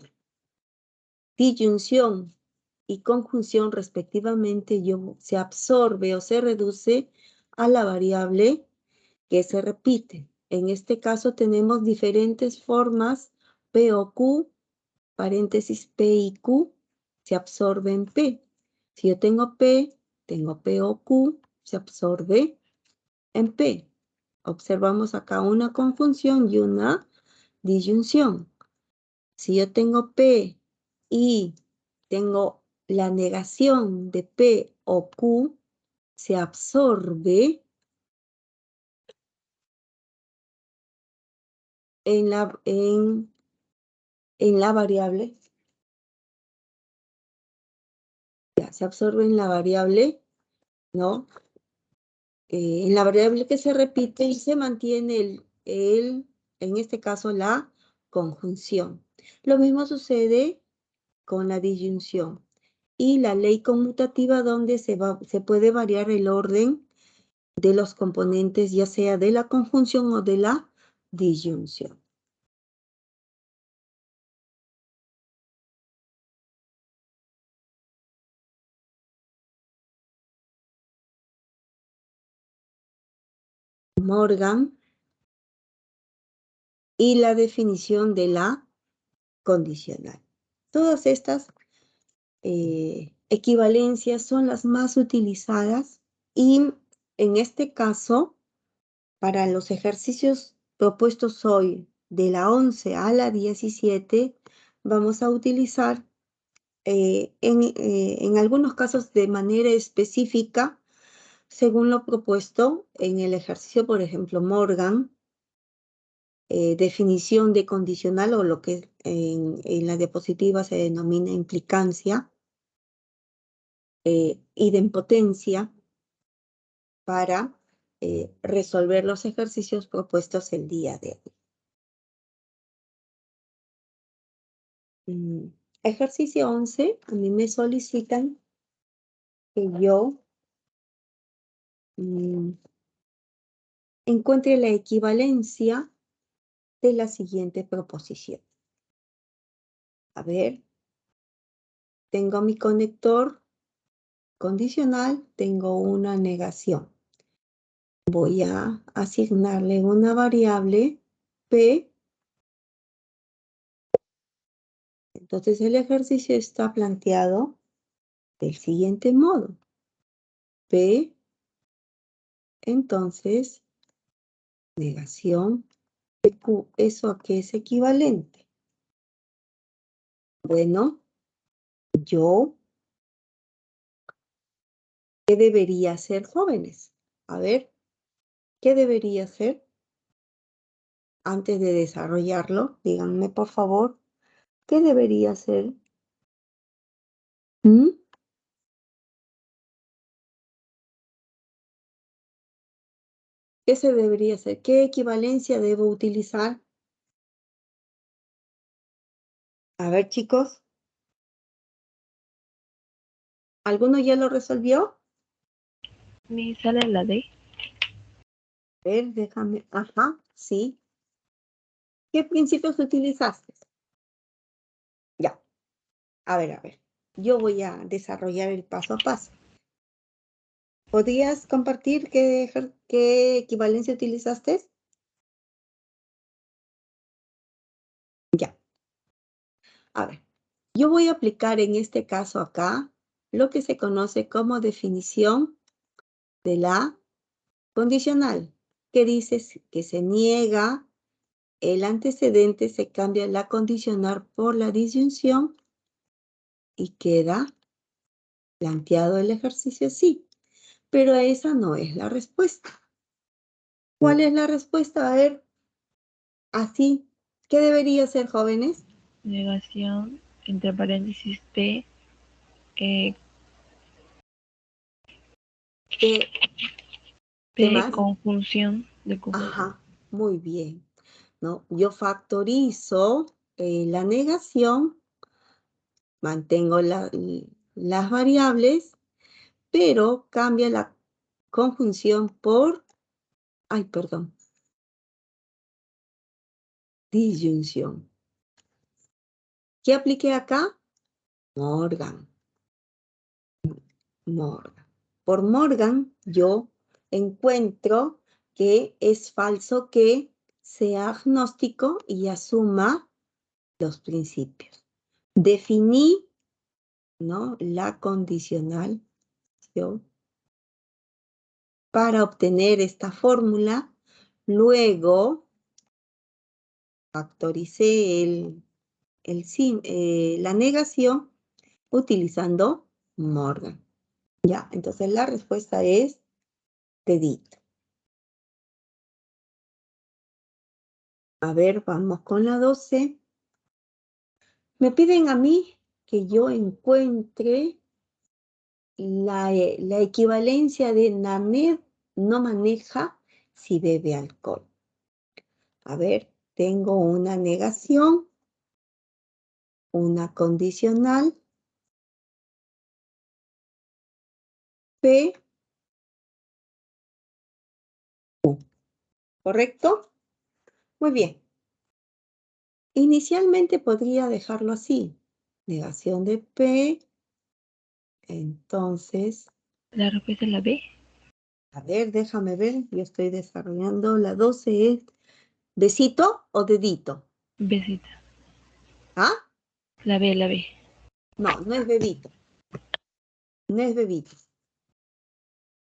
disyunción y conjunción respectivamente, se absorbe o se reduce a la variable que se repite. En este caso tenemos diferentes formas, P o Q, paréntesis P y Q, se absorbe en P. Si yo tengo P o Q, se absorbe en P. observamos acá una conjunción y una disyunción. Si yo tengo P y tengo la negación de P o Q, se absorbe en la variable. Ya, se absorbe en la variable, ¿no? En la variable que se repite y se mantiene en este caso, la conjunción. Lo mismo sucede con la disyunción. Y la ley conmutativa donde se puede variar el orden de los componentes, ya sea de la conjunción o de la disyunción. Morgan y la definición de la condicional. Todas estas equivalencias son las más utilizadas y en este caso, para los ejercicios propuestos hoy de la 11 a la 17, vamos a utilizar en algunos casos de manera específica, según lo propuesto en el ejercicio, por ejemplo, Morgan, definición de condicional o lo que en la diapositiva se denomina implicancia, idempotencia, para resolver los ejercicios propuestos el día de hoy. Ejercicio 11, a mí me solicitan que yo encuentre la equivalencia de la siguiente proposición. A ver, tengo mi conector condicional, tengo una negación. Voy a asignarle una variable P. Entonces el ejercicio está planteado del siguiente modo. P, entonces, negación de Q. ¿Eso a qué es equivalente? Bueno, ¿qué debería hacer, jóvenes? A ver, ¿qué debería hacer? Antes de desarrollarlo, díganme por favor, ¿qué debería hacer? ¿Qué se debería hacer? ¿Qué equivalencia debo utilizar? A ver, chicos. ¿Alguno ya lo resolvió? ¿Me sale la D? A ver, déjame. Ajá, sí. ¿Qué principios utilizaste? Ya. A ver. Yo voy a desarrollar el paso a paso. ¿Podrías compartir qué equivalencia utilizaste? Ya. A ver. Yo voy a aplicar en este caso acá lo que se conoce como definición de la condicional, que dice que se niega el antecedente, se cambia la condicional por la disyunción y queda planteado el ejercicio así. Pero esa no es la respuesta. ¿Cuál es la respuesta? A ver, así. ¿Qué debería ser, jóvenes? Negación, entre paréntesis, P, ¿Qué P, más? conjunción de Q. Ajá, muy bien. ¿No? Yo factorizo la negación, mantengo las variables, pero cambia la conjunción por, ay, perdón, disyunción. ¿Qué apliqué acá? Morgan. Por Morgan, yo encuentro que es falso que sea agnóstico y asuma los principios. Definí, ¿no?, la condicional para obtener esta fórmula, Luego factoricé la negación utilizando Morgan. Ya, entonces la respuesta es dedito. A ver, vamos con la 12. Me piden a mí que yo encuentre la equivalencia de Named no maneja si bebe alcohol. A ver, tengo una negación, una condicional, P, ¿correcto? Muy bien. Inicialmente podría dejarlo así. Negación de P, entonces, La respuesta es la B. a ver, déjame ver, yo estoy desarrollando. La 12 es besito o dedito. Besita. ¿Ah? La B, la B. No, no es bebito. No es bebito.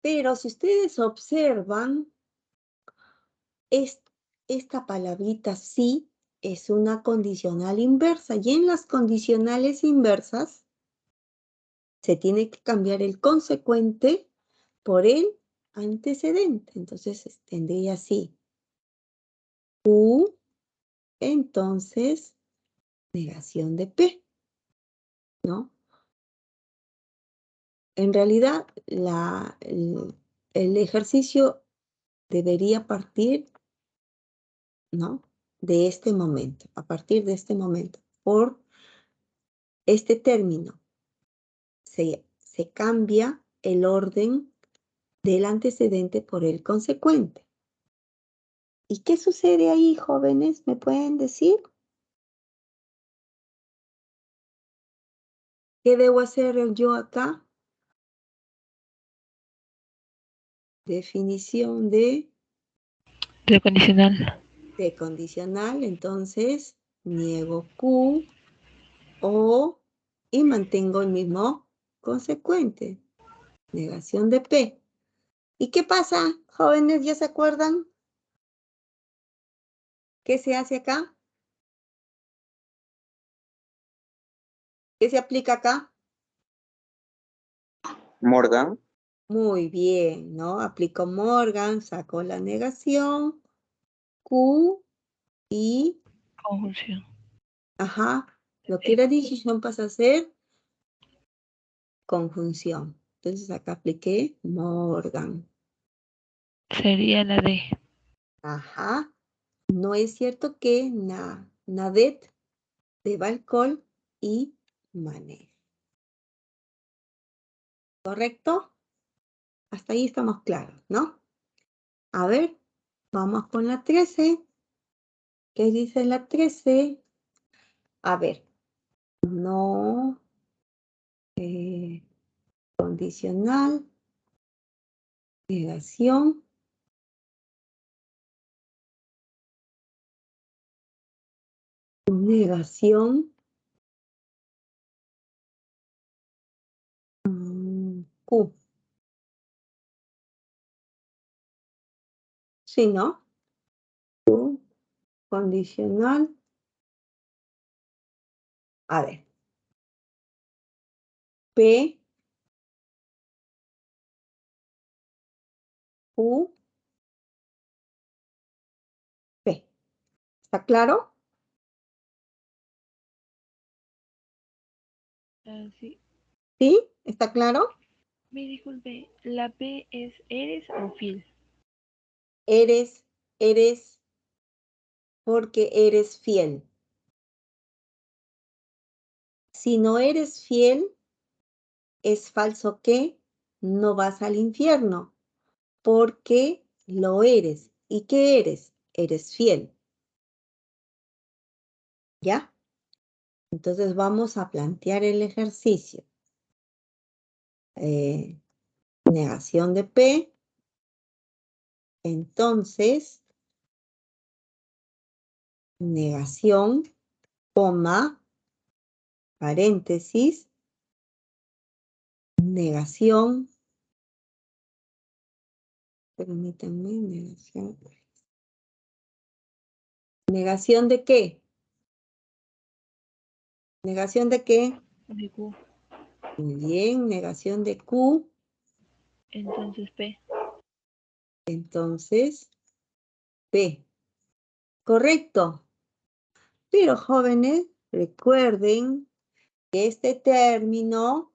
Pero si ustedes observan, esta palabrita sí es una condicional inversa. Y en las condicionales inversas se tiene que cambiar el consecuente por el antecedente. Entonces tendría así. Q, entonces, negación de P, ¿no? En realidad, el ejercicio debería partir, ¿no? De este momento, a partir de este momento, por este término. Se cambia el orden del antecedente por el consecuente. ¿Y qué sucede ahí, jóvenes? ¿Me pueden decir? ¿Qué debo hacer yo acá? Definición de Condicional. condicional, entonces niego Q o y mantengo el mismo consecuente. Negación de P. ¿Y qué pasa, jóvenes? ¿Ya se acuerdan? ¿Qué se hace acá? ¿Qué se aplica acá? Morgan. Muy bien, ¿no? Aplico Morgan, saco la negación, Q y, Conjunción. ajá, lo que era decisión pasa a ser conjunción. Entonces acá apliqué Morgan. Sería la D. Ajá. No es cierto que Nadet beba alcohol y maneje. ¿Correcto? Hasta ahí estamos claros, ¿no? A ver, vamos con la 13. ¿Qué dice la 13? A ver, no condicional, negación, negación, Q. Sí, ¿no? Q, condicional. A ver, P, Q, P. ¿Está claro? Sí. ¿Sí? ¿Está claro? Me disculpe, ¿la P es eres o fiel? Eres porque eres fiel. Si no eres fiel, es falso que no vas al infierno, porque lo eres. ¿Y qué eres? Eres fiel. ¿Ya? Entonces vamos a plantear el ejercicio. Negación de P. Entonces, negación, coma, paréntesis, negación, permítanme, negación. ¿Negación de qué? ¿Negación de qué? De Q. Muy bien, negación de Q. Entonces P. Entonces, P. Correcto. Pero jóvenes, recuerden que este término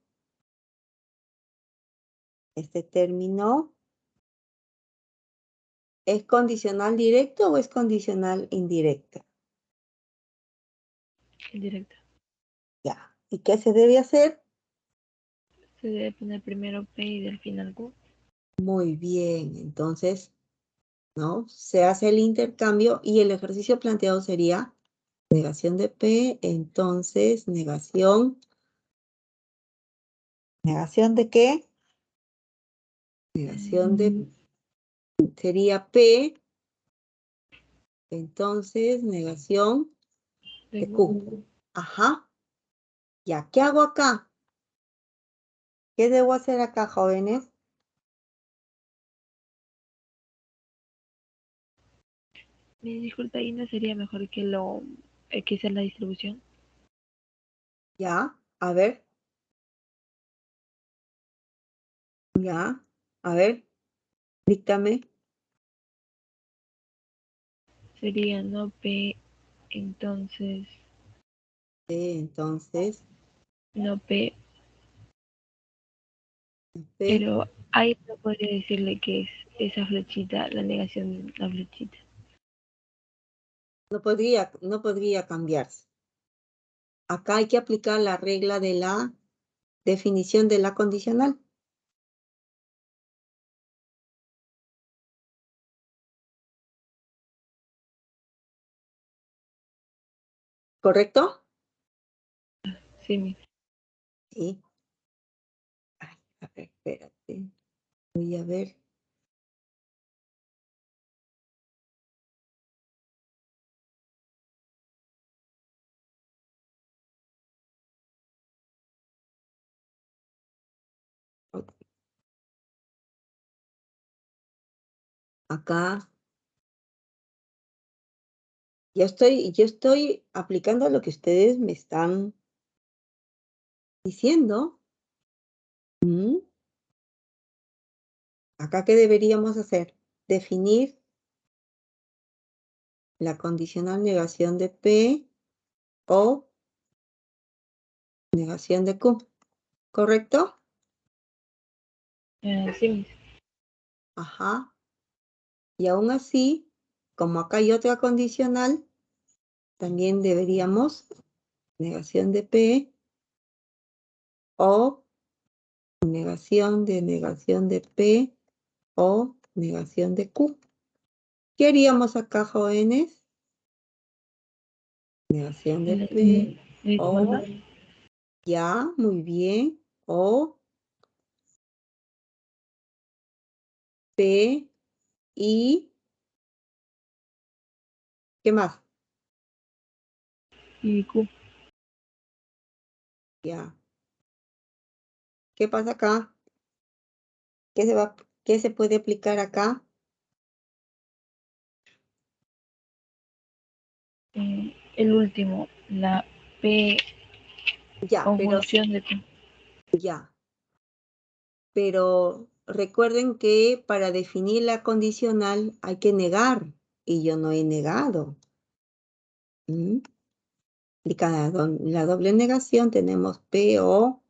¿es condicional directo o es condicional indirecto? Indirecta. Ya. ¿Y qué se debe hacer? Se debe poner primero P y del final Q. Muy bien. Entonces, ¿no? Se hace el intercambio y el ejercicio planteado sería negación de P, entonces ¿negación de qué? Negación de, sería P, entonces negación De de Q. Q. Ajá. Ya, ¿qué hago acá? ¿Qué debo hacer acá, jóvenes? Me disculpa, ¿y no sería mejor que sea la distribución? Ya, a ver, ya, a ver, díctame. Sería no P, entonces Entonces, no P, P, pero ahí no podría decirle que es esa flechita, la negación de la flechita. no podría cambiarse. Acá hay que aplicar la regla de la definición de la condicional. ¿Correcto? Sí, mi. Sí. Ay, a ver, espérate. Voy a ver. Ok, acá. Yo estoy aplicando lo que ustedes me están diciendo. ¿Mm? Acá, ¿qué deberíamos hacer? Definir la condicional negación de P o negación de Q. ¿Correcto? Sí, mi. Ajá. Y aún así, como acá hay otra condicional, también deberíamos negación de P o negación de P o negación de Q. ¿Qué haríamos acá, jóvenes? Negación de P o ya, muy bien, o P y ¿qué más? Y Q. Ya. ¿Qué pasa acá? ¿Qué se puede aplicar acá? El último, la P Ya, conjunción de Q. ya. Pero recuerden que para definir la condicional hay que negar y yo no he negado. ¿Mm? La doble negación tenemos P, O,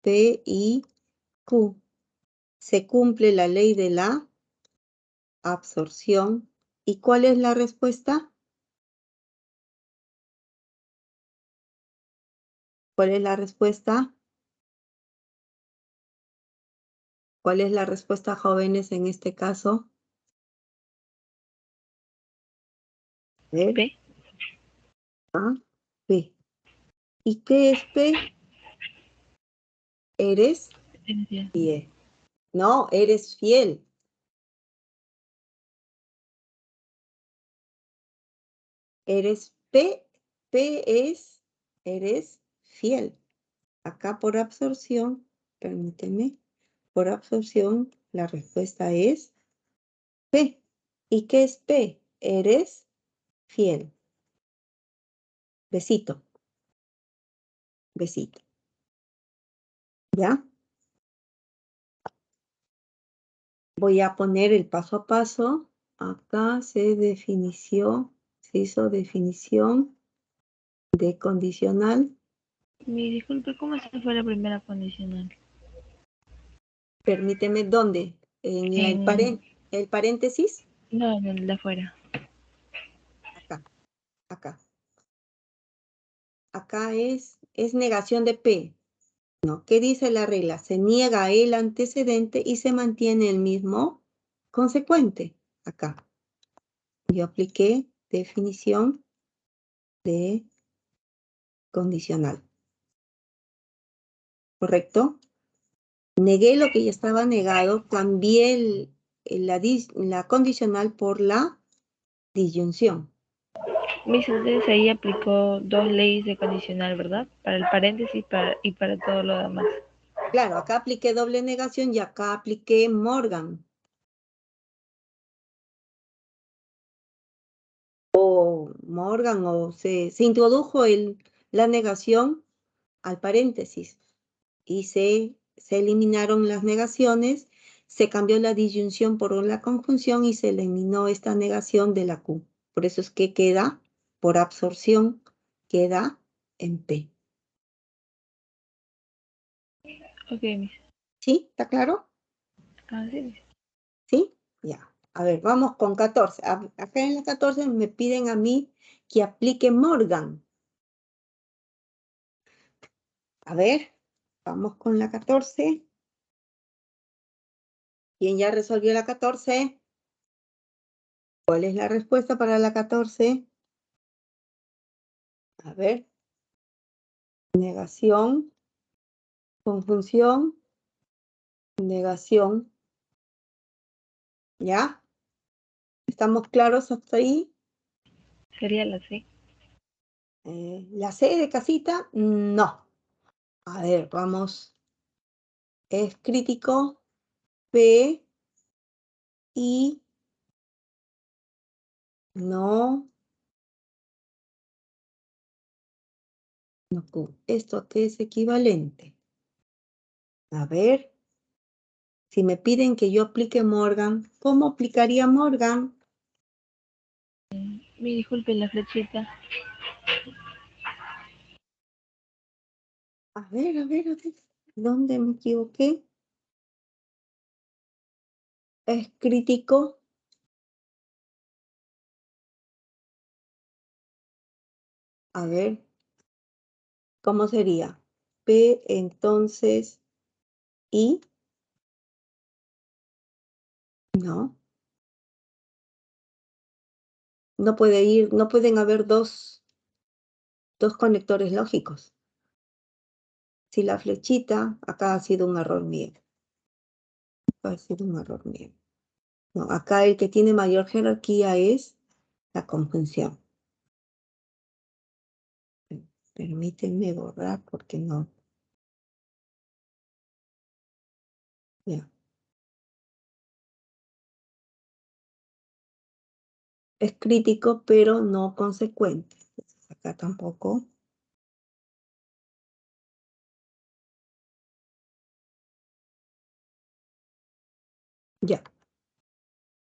P y Q. Se cumple la ley de la absorción. ¿Y cuál es la respuesta? ¿Cuál es la respuesta? ¿Cuál es la respuesta, jóvenes, en este caso? A ver, P. A, P. ¿Y qué es P? Eres fiel. No, eres fiel. Eres P. P es, eres fiel. Acá por absorción, permíteme, por absorción, la respuesta es P. ¿Y qué es P? Eres fiel. Besito. Besito. ¿Ya? Voy a poner el paso a paso. Acá se hizo definición de condicional. Me disculpe, ¿cómo se fue la primera condicional? Permíteme, ¿dónde? En el paréntesis. No, en el de afuera. Acá, acá. Acá es negación de P. No, ¿qué dice la regla? Se niega el antecedente y se mantiene el mismo consecuente. Acá. Yo apliqué definición de condicional. ¿Correcto? Negué lo que ya estaba negado, cambié la condicional por la disyunción. Mis entonces ahí aplicó dos leyes de condicional, ¿verdad? Para el paréntesis y para todo lo demás. Claro, acá apliqué doble negación y acá apliqué Morgan. O se introdujo la negación al paréntesis y se eliminaron las negaciones, se cambió la disyunción por la conjunción y se eliminó esta negación de la Q. Por eso es que queda, por absorción, queda en P. Ok, Miss. ¿Sí? ¿Está claro? Ah, sí, Miss. ¿Sí? Ya. A ver, vamos con 14. Acá en la 14 me piden a mí que aplique Morgan. A ver, vamos con la 14. ¿Quién ya resolvió la 14? ¿Cuál es la respuesta para la 14? A ver, negación, conjunción, negación. ¿Ya? ¿Estamos claros hasta ahí? Sería la C. La C de casita, no. A ver, vamos. Es crítico, P, I, no, no Q. ¿Esto a qué es equivalente? A ver, si me piden que yo aplique Morgan, ¿cómo aplicaría Morgan? Me disculpe la flechita. A ver, a ver. ¿Dónde me equivoqué? Es crítico. A ver, ¿cómo sería? P, entonces, I, no. No puede ir, no pueden haber dos conectores lógicos. Si la flechita, acá ha sido un error mío. Acá ha sido un error mío. No, acá el que tiene mayor jerarquía es la conjunción. Permítanme borrar porque no. Ya. Es crítico, pero no consecuente. Entonces, acá tampoco. Ya.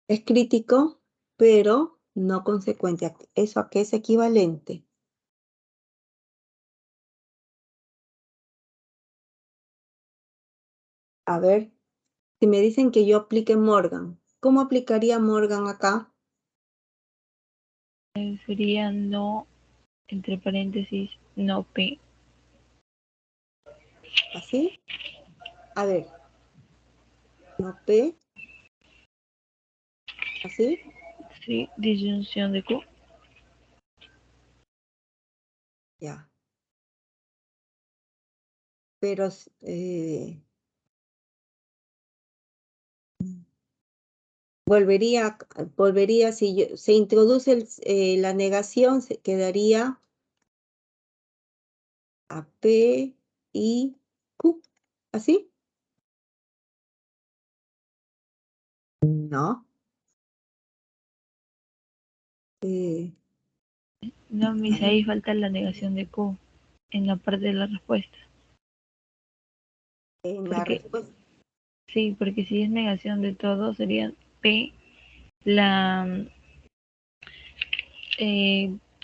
Es crítico, pero no consecuente. ¿Eso a qué es equivalente? A ver, si me dicen que yo aplique Morgan, ¿cómo aplicaría Morgan acá? Sería no, entre paréntesis, no P. ¿Así? A ver, no P, ¿así? Sí, disyunción de Q. Ya. Pero volvería, si se introduce la negación, se quedaría a P y Q. ¿Así? No. Eh, No, mis, ahí falta la negación de Q en la parte de la respuesta. En la Porque, respuesta. sí, porque si es negación de todo, sería P la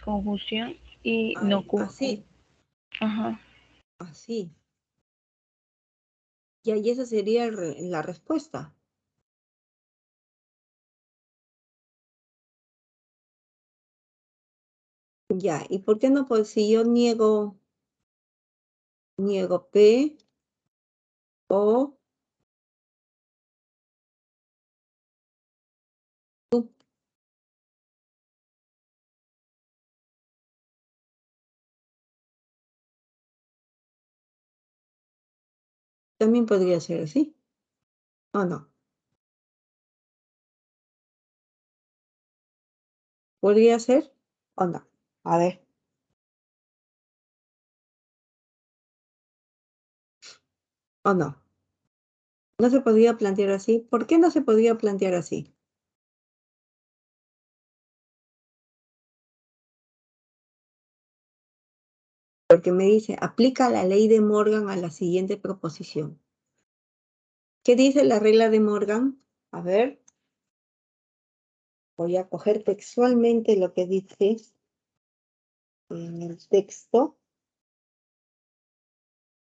conjunción y no Ay, Q. así, Ajá. así. Y esa sería la respuesta. Ya, ¿y por qué no? Pues si yo niego P o Q, también podría ser así, ¿o no? ¿Podría ser o no? A ver, ¿o no? ¿No se podría plantear así? ¿Por qué no se podría plantear así? Porque me dice, aplica la ley de Morgan a la siguiente proposición. ¿Qué dice la regla de Morgan? A ver, voy a coger textualmente lo que dice en el texto.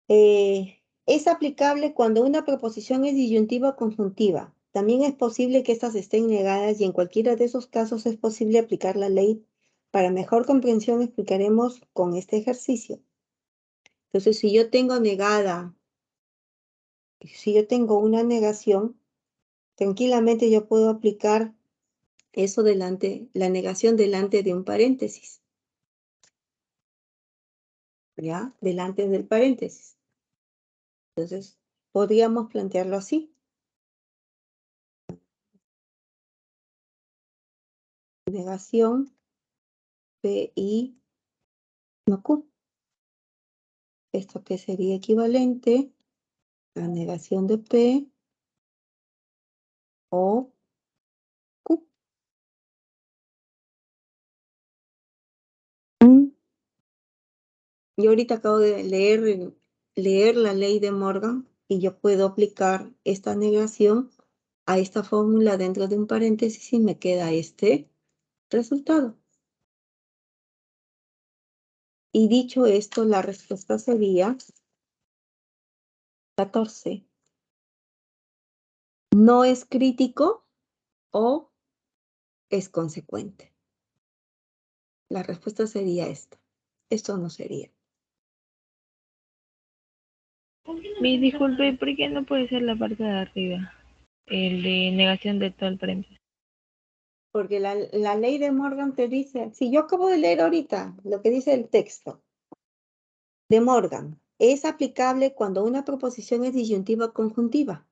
Es aplicable cuando una proposición es disyuntiva o conjuntiva. También es posible que estas estén negadas y en cualquiera de esos casos es posible aplicar la ley. Para mejor comprensión explicaremos con este ejercicio. Entonces, si yo tengo una negación, tranquilamente yo puedo aplicar eso delante, la negación delante de un paréntesis, ¿ya? Delante del paréntesis. Entonces, podríamos plantearlo así. Negación P I no Q. Esto que sería equivalente a negación de P o Q. Yo ahorita acabo de leer la ley de Morgan y yo puedo aplicar esta negación a esta fórmula dentro de un paréntesis y me queda este resultado. Y dicho esto, la respuesta sería 14. ¿No es crítico o es consecuente? La respuesta sería esta. Esto no sería. Mi, disculpe, ¿por qué no puede ser la parte de arriba? El de negación de todo el paréntesis. Porque la ley de Morgan te dice, si yo acabo de leer ahorita lo que dice el texto de Morgan, es aplicable cuando una proposición es disyuntiva o conjuntiva.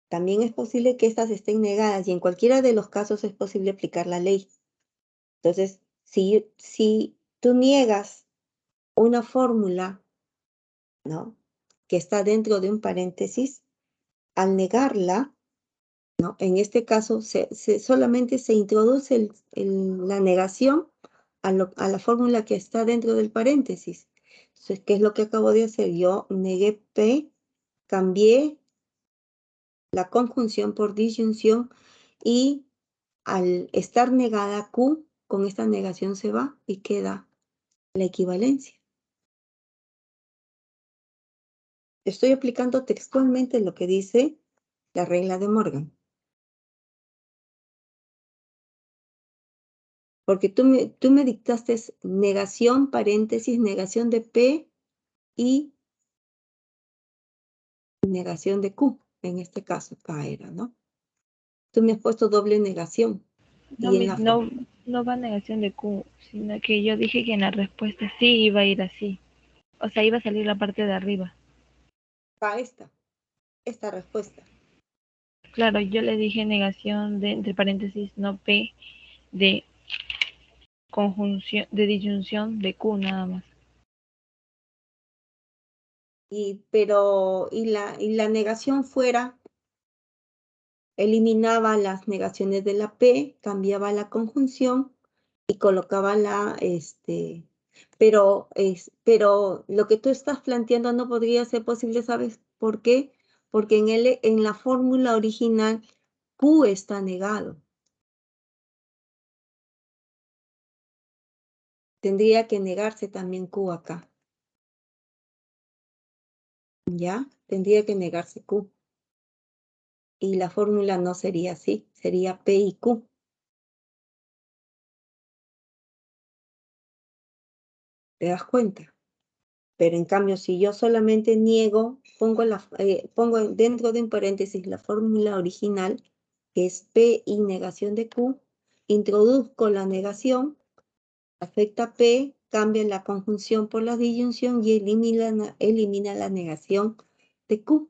También es posible que estas estén negadas y en cualquiera de los casos es posible aplicar la ley. Entonces, si tú niegas una fórmula, ¿no? Que está dentro de un paréntesis, al negarla, ¿no? En este caso, solamente se introduce la negación a la fórmula que está dentro del paréntesis. Entonces, ¿qué es lo que acabo de hacer? Yo negué P, cambié la conjunción por disyunción y al estar negada Q, con esta negación se va y queda la equivalencia. Estoy aplicando textualmente lo que dice la regla de Morgan. Porque tú me dictaste negación, paréntesis, negación de P y negación de Q. En este caso, acá era, ¿no? Tú me has puesto doble negación. No, Y en mis, la no, no va negación de Q, sino que yo dije que en la respuesta sí iba a ir así. O sea, iba a salir la parte de arriba. esta respuesta. Claro, yo le dije negación de, entre paréntesis, no P, de conjunción, de disyunción de Q nada más. Y la negación fuera, eliminaba las negaciones de la P, cambiaba la conjunción y colocaba pero lo que tú estás planteando no podría ser posible, ¿sabes por qué? Porque en la fórmula original Q está negado. Tendría que negarse también Q acá. ¿Ya? Tendría que negarse Q. Y la fórmula no sería así, sería P y Q. ¿Te das cuenta? Pero en cambio, si yo solamente niego, pongo dentro de un paréntesis la fórmula original, que es P y negación de Q, introduzco la negación, afecta P, cambia la conjunción por la disyunción y elimina la negación de Q,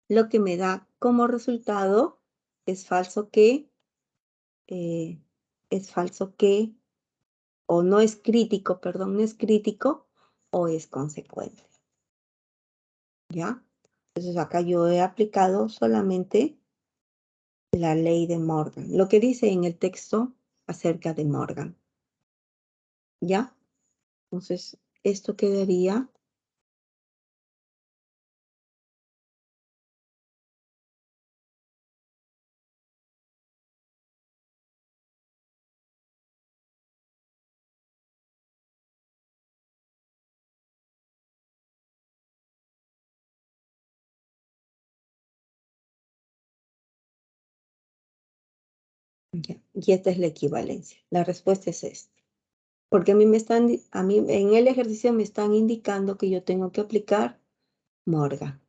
lo que me da como resultado es falso que, eh, o no es crítico, perdón, no es crítico o es consecuente. ¿Ya? Entonces acá yo he aplicado solamente la ley de Morgan, lo que dice en el texto acerca de Morgan. ¿Ya? Entonces, esto quedaría ya. Y esta es la equivalencia. La respuesta es esta. Porque a mí en el ejercicio me están indicando que yo tengo que aplicar Morgan.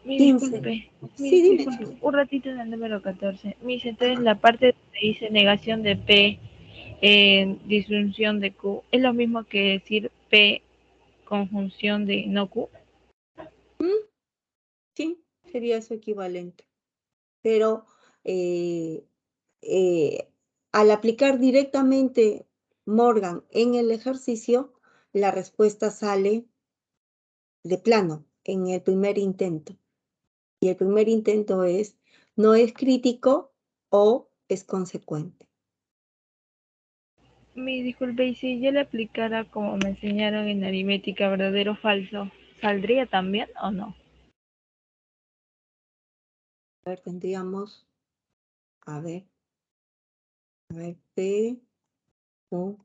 Mi 15. disculpe, Sí, dime. un ratito en el número 14. Mis, entonces la parte donde dice negación de P, disyunción de Q, ¿es lo mismo que decir P conjunción de no Q? ¿Mm? Sí, sería su equivalente. Pero eh, eh, al aplicar directamente Morgan en el ejercicio, la respuesta sale de plano en el primer intento. Y el primer intento es, no es crítico o es consecuente. Mi disculpe, y si yo le aplicara como me enseñaron en aritmética verdadero o falso, ¿saldría también o no? A ver, a ver, P, Q,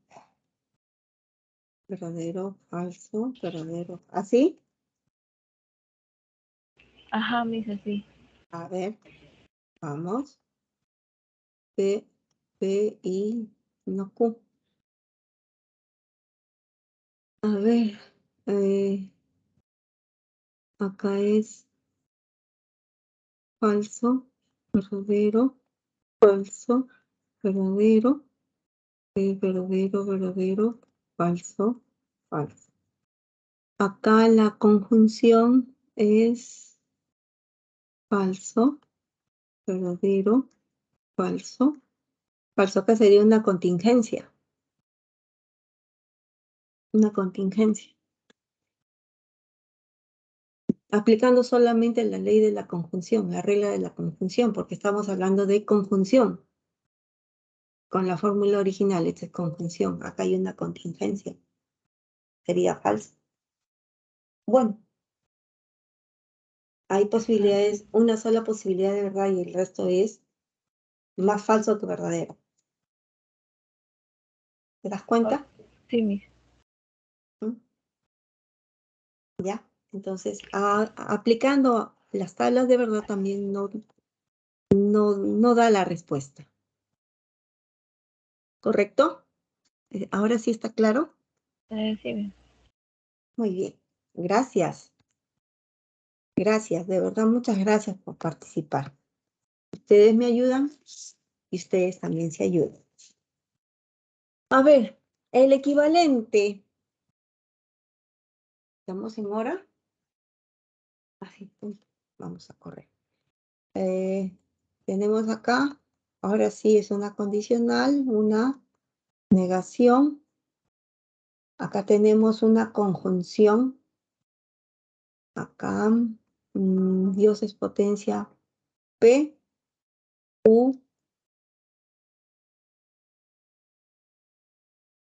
verdadero, falso, verdadero. ¿Así? Ajá, mis así. A ver, vamos. P, P y no Q. A ver, eh, acá es falso, verdadero, falso, verdadero, verdadero, falso, falso. Acá la conjunción es falso, verdadero, falso. Falso acá sería una contingencia. Una contingencia. Aplicando solamente la ley de la conjunción, la regla de la conjunción, porque estamos hablando de conjunción. Con la fórmula original, esta es conjunción. Acá hay una contingencia. Sería falso. Bueno, hay posibilidades, una sola posibilidad de verdad y el resto es más falso que verdadero. ¿Te das Oh, cuenta? sí, mis. ¿Mm? ¿Ya? Entonces, aplicando las tablas de verdad también no da la respuesta. ¿Correcto? ¿Ahora sí está claro? Sí, mis. Muy bien. Gracias. Gracias. De verdad, muchas gracias por participar. Ustedes me ayudan y ustedes también se ayudan. A ver, el equivalente. ¿Estamos en hora? Así, vamos a correr. Tenemos acá, ahora sí es una condicional, una negación. Acá tenemos una conjunción. Acá, Dios es potencia P, U,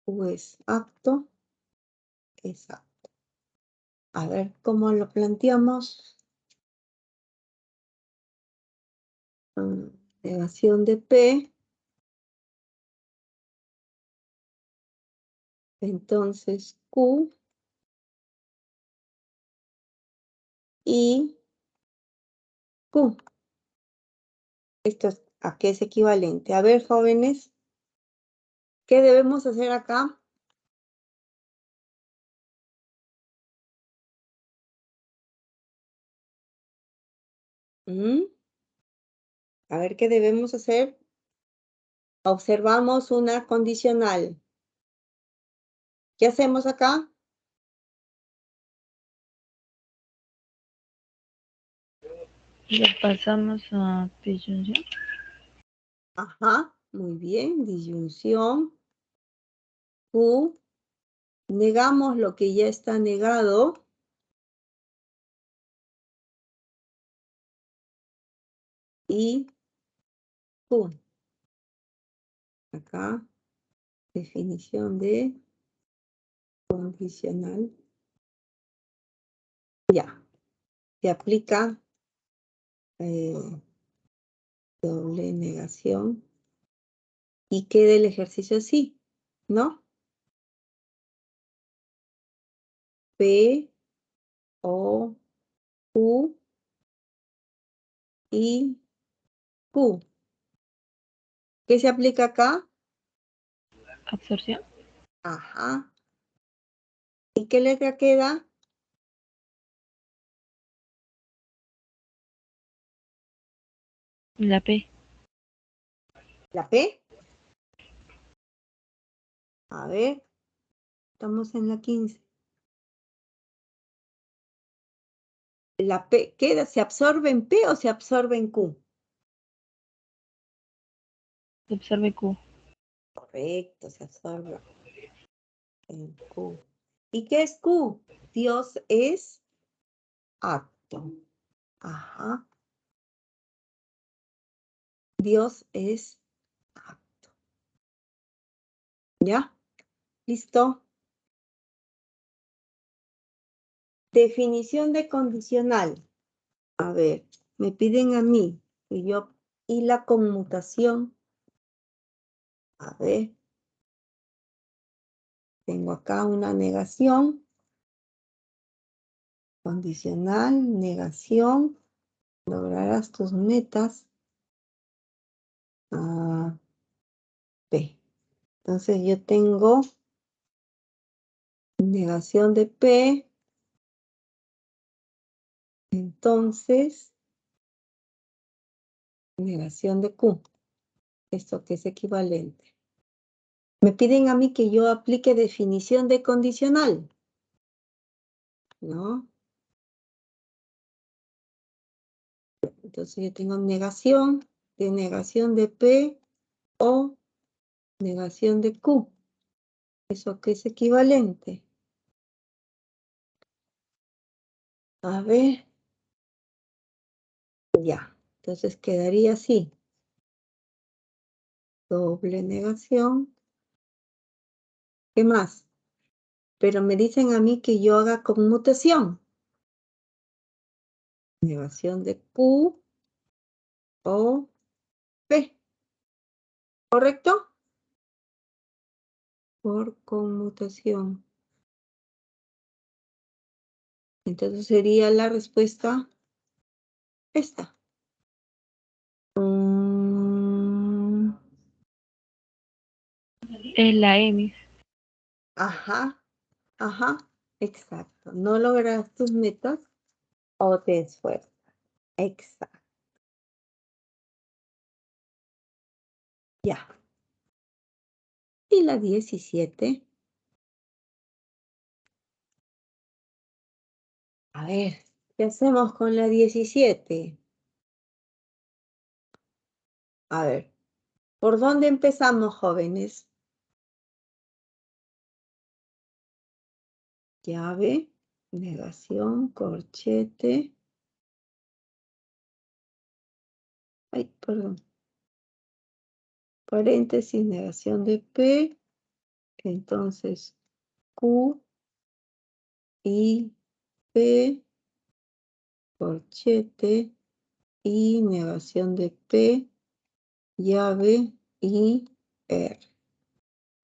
Q es apto, exacto. A ver cómo lo planteamos. Negación de P. Entonces Q y Q. Esto es, ¿a qué es equivalente? A ver, jóvenes, ¿qué debemos hacer acá? A ver, ¿qué debemos hacer? Observamos una condicional. ¿Qué hacemos acá? Lo pasamos a disyunción. Ajá, muy bien, disyunción. Q. Negamos lo que ya está negado. Y Q. Acá, definición de condicional. Ya, se aplica doble negación y queda el ejercicio así, ¿no? P, O, Q y Q. ¿Qué se aplica acá? Absorción. Ajá. ¿Y qué letra queda? La P. ¿La P? A ver, estamos en la 15. ¿La P queda? ¿Se absorbe en P o se absorbe en Q? Se absorbe Q. Correcto, se absorbe en Q. ¿Y qué es Q? Dios es apto. Ajá. Dios es apto. ¿Ya? ¿Listo? Definición de condicional. A ver, me piden a mí que yo y la conmutación. A ver, tengo acá una negación. Condicional, negación. Lograrás tus metas. P. Entonces yo tengo negación de P. Entonces, negación de Q. Esto que es equivalente. Me piden a mí que yo aplique definición de condicional, ¿no? Entonces yo tengo negación de P o negación de Q. ¿Eso que es equivalente? A ver, ya. Entonces quedaría así. Doble negación. ¿Qué más? Pero me dicen a mí que yo haga conmutación. Negación de Q o P. ¿Correcto? Por conmutación. Entonces sería la respuesta esta. Es la M. Ajá, ajá, exacto. No logras tus metas o te esfuerzas. Exacto. Ya. Y la 17. A ver, ¿qué hacemos con la 17? A ver, ¿por dónde empezamos, jóvenes? Llave, negación, corchete. Ay, perdón. Paréntesis, negación de P, Entonces, Q y P, corchete, y negación de P, llave y R.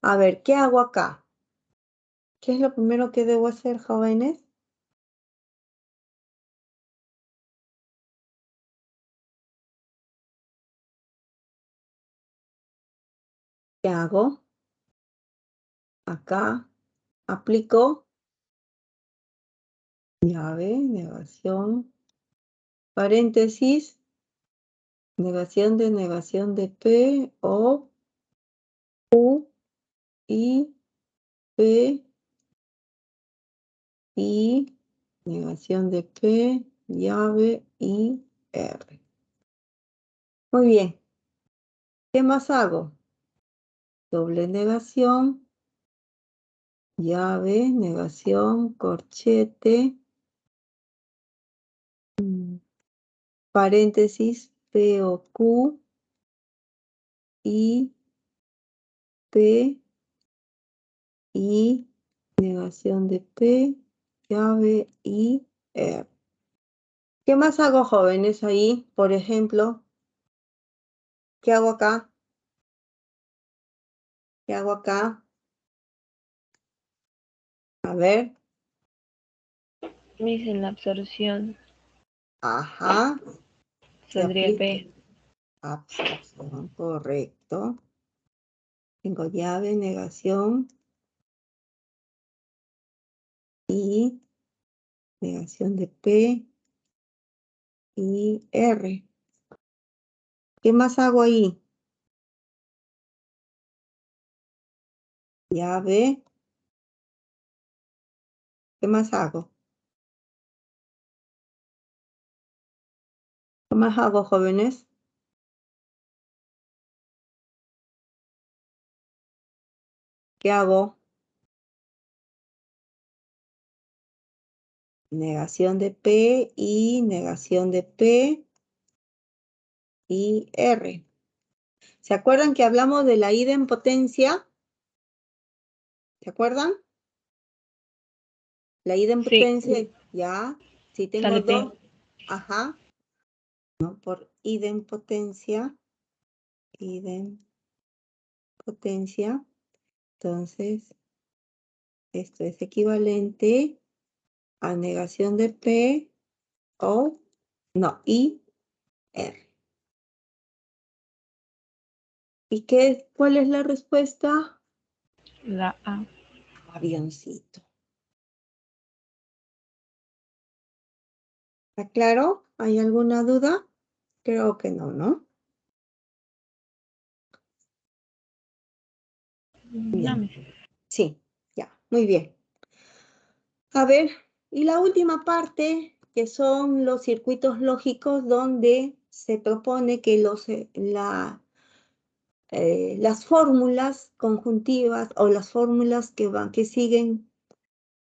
A ver, ¿qué hago acá? ¿Qué es lo primero que debo hacer, jóvenes? ¿Qué hago? Acá aplico llave, negación, paréntesis, negación de P o Q y P y negación de P, llave y R. Muy bien. ¿Qué más hago? Doble negación, llave, negación, corchete, paréntesis, P o Q y P y negación de P, llave y R. ¿Qué más hago, jóvenes, ahí? Por ejemplo, ¿qué hago acá? ¿Qué hago acá? A ver. Miss, en la absorción Ajá. Se saldría aplica P. absorción, correcto. Tengo llave, negación y negación de P y R. ¿Qué más hago ahí? Llave. ¿Qué más hago? ¿Qué más hago, jóvenes? ¿Qué hago? Negación de P y negación de P y R. ¿Se acuerdan que hablamos de la idempotencia? ¿Se acuerdan? La Sí, idempotencia, ya. Si tengo sale P. dos, ajá, ¿no? Por idempotencia, entonces esto es equivalente a negación de P o, no, I, R. ¿Y cuál es la respuesta? La A. Avioncito. ¿Está claro? ¿Hay alguna duda? Creo que no, ¿no? No, Bien. Miss. Sí, ya, muy bien. A ver, y la última parte, que son los circuitos lógicos donde se propone que las fórmulas conjuntivas o las fórmulas que siguen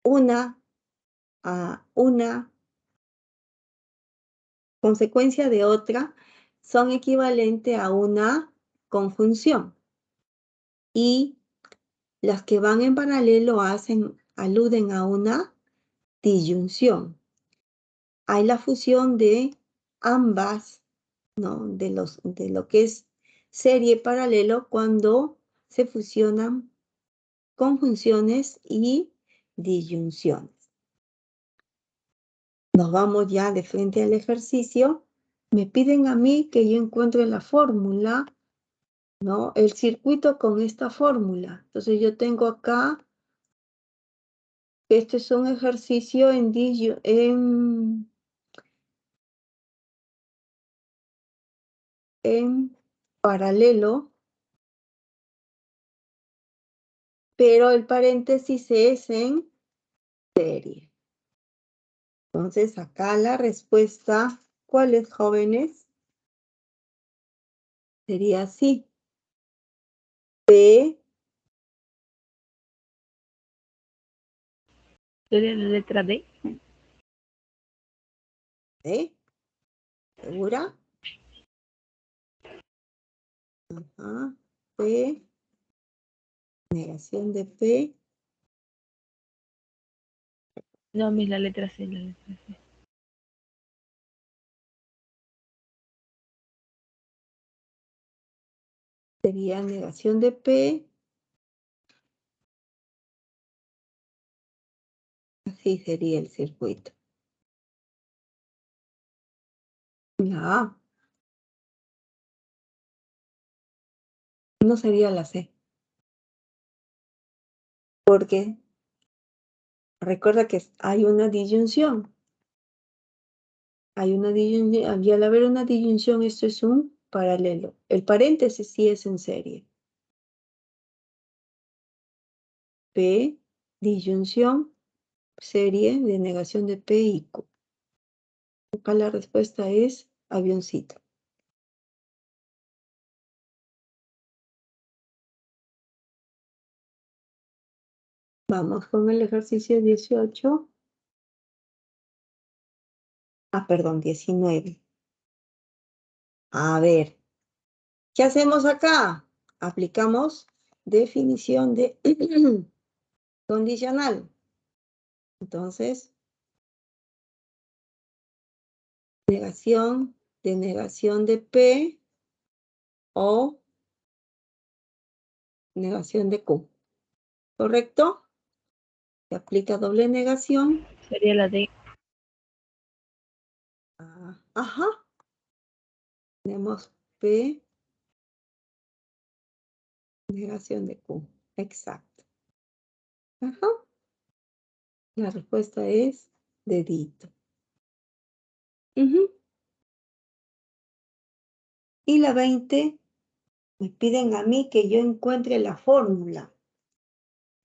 una a una consecuencia de otra son equivalentes a una conjunción. Y las que van en paralelo aluden a una disyunción. Hay la fusión de ambas, ¿no? De lo que es serie paralelo cuando se fusionan conjunciones y disyunciones. Nos vamos ya de frente al ejercicio. Me piden a mí que yo encuentre la fórmula, ¿no? El circuito con esta fórmula. Entonces yo tengo acá, este es un ejercicio en paralelo, pero el paréntesis es en serie. Entonces, acá la respuesta, ¿cuál es, jóvenes? Sería así. P, Sería la letra D. ¿eh? ¿Segura? Ajá. P, negación de P. No, mis la letra C, la letra C. Sería negación de P. Así sería el circuito. La A. No sería la C. Porque recuerda que hay una disyunción. Hay una disyunción. Y al haber una disyunción, esto es un paralelo. El paréntesis sí es en serie. P, disyunción, serie de negación de P y Q. Acá la respuesta es avioncito. Vamos con el ejercicio 18. Perdón, 19. A ver, ¿qué hacemos acá? Aplicamos definición de condicional. Entonces, negación de P o negación de Q. ¿Correcto? Se aplica doble negación. Sería la D. Ajá. Tenemos P, negación de Q. Exacto. Ajá. La respuesta es dedito. Y la 20, me piden a mí que yo encuentre la fórmula.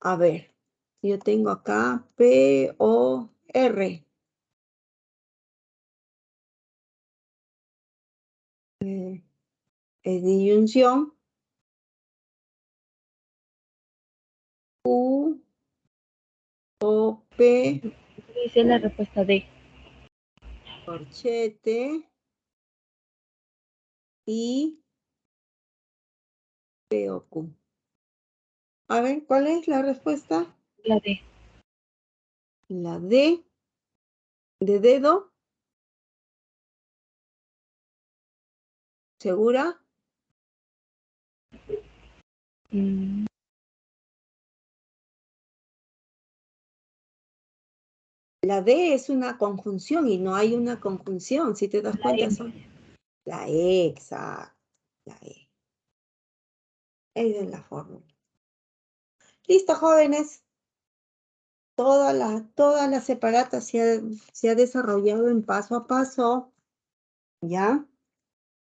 A ver, yo tengo acá P-O-R. Disyunción. U-O-P, Dice la respuesta D. corchete. Y P-O-Q. A ver, ¿cuál es la respuesta? La D. La D de dedo. ¿Segura? La D es una conjunción y no hay una conjunción. Si te das La cuenta, M. son la E, exacto. La E. Esa es la fórmula. Listo, jóvenes. Toda la separata se ha desarrollado en paso a paso. ¿Ya?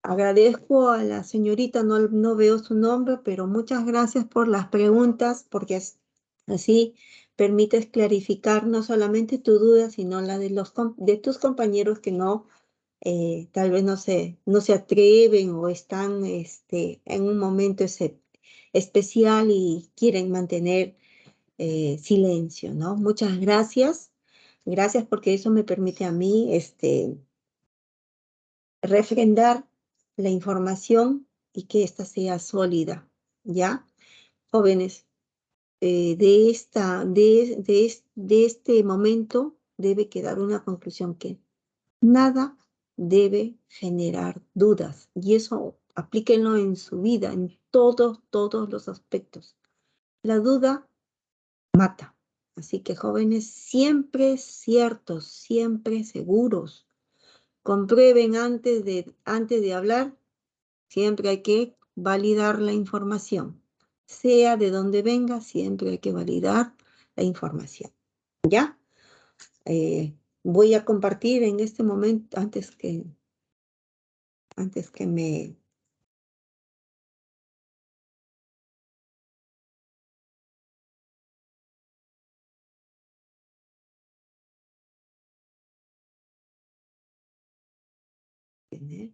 Agradezco a la señorita, no veo su nombre, pero muchas gracias por las preguntas, porque así permites clarificar no solamente tu duda, sino la de tus compañeros que no, tal vez no se atreven o están en un momento especial y quieren mantener silencio, ¿no? Muchas gracias. Gracias porque eso me permite a mí refrendar la información y que ésta sea sólida, ¿ya? Jóvenes, de este momento debe quedar una conclusión que nada debe generar dudas y eso aplíquenlo en su vida, en todos los aspectos. La duda mata. Así que jóvenes, siempre ciertos, siempre seguros. Comprueben antes de hablar. Siempre hay que validar la información. Sea de donde venga, siempre hay que validar la información. ¿Ya? Voy a compartir en este momento, antes que me... ¿eh?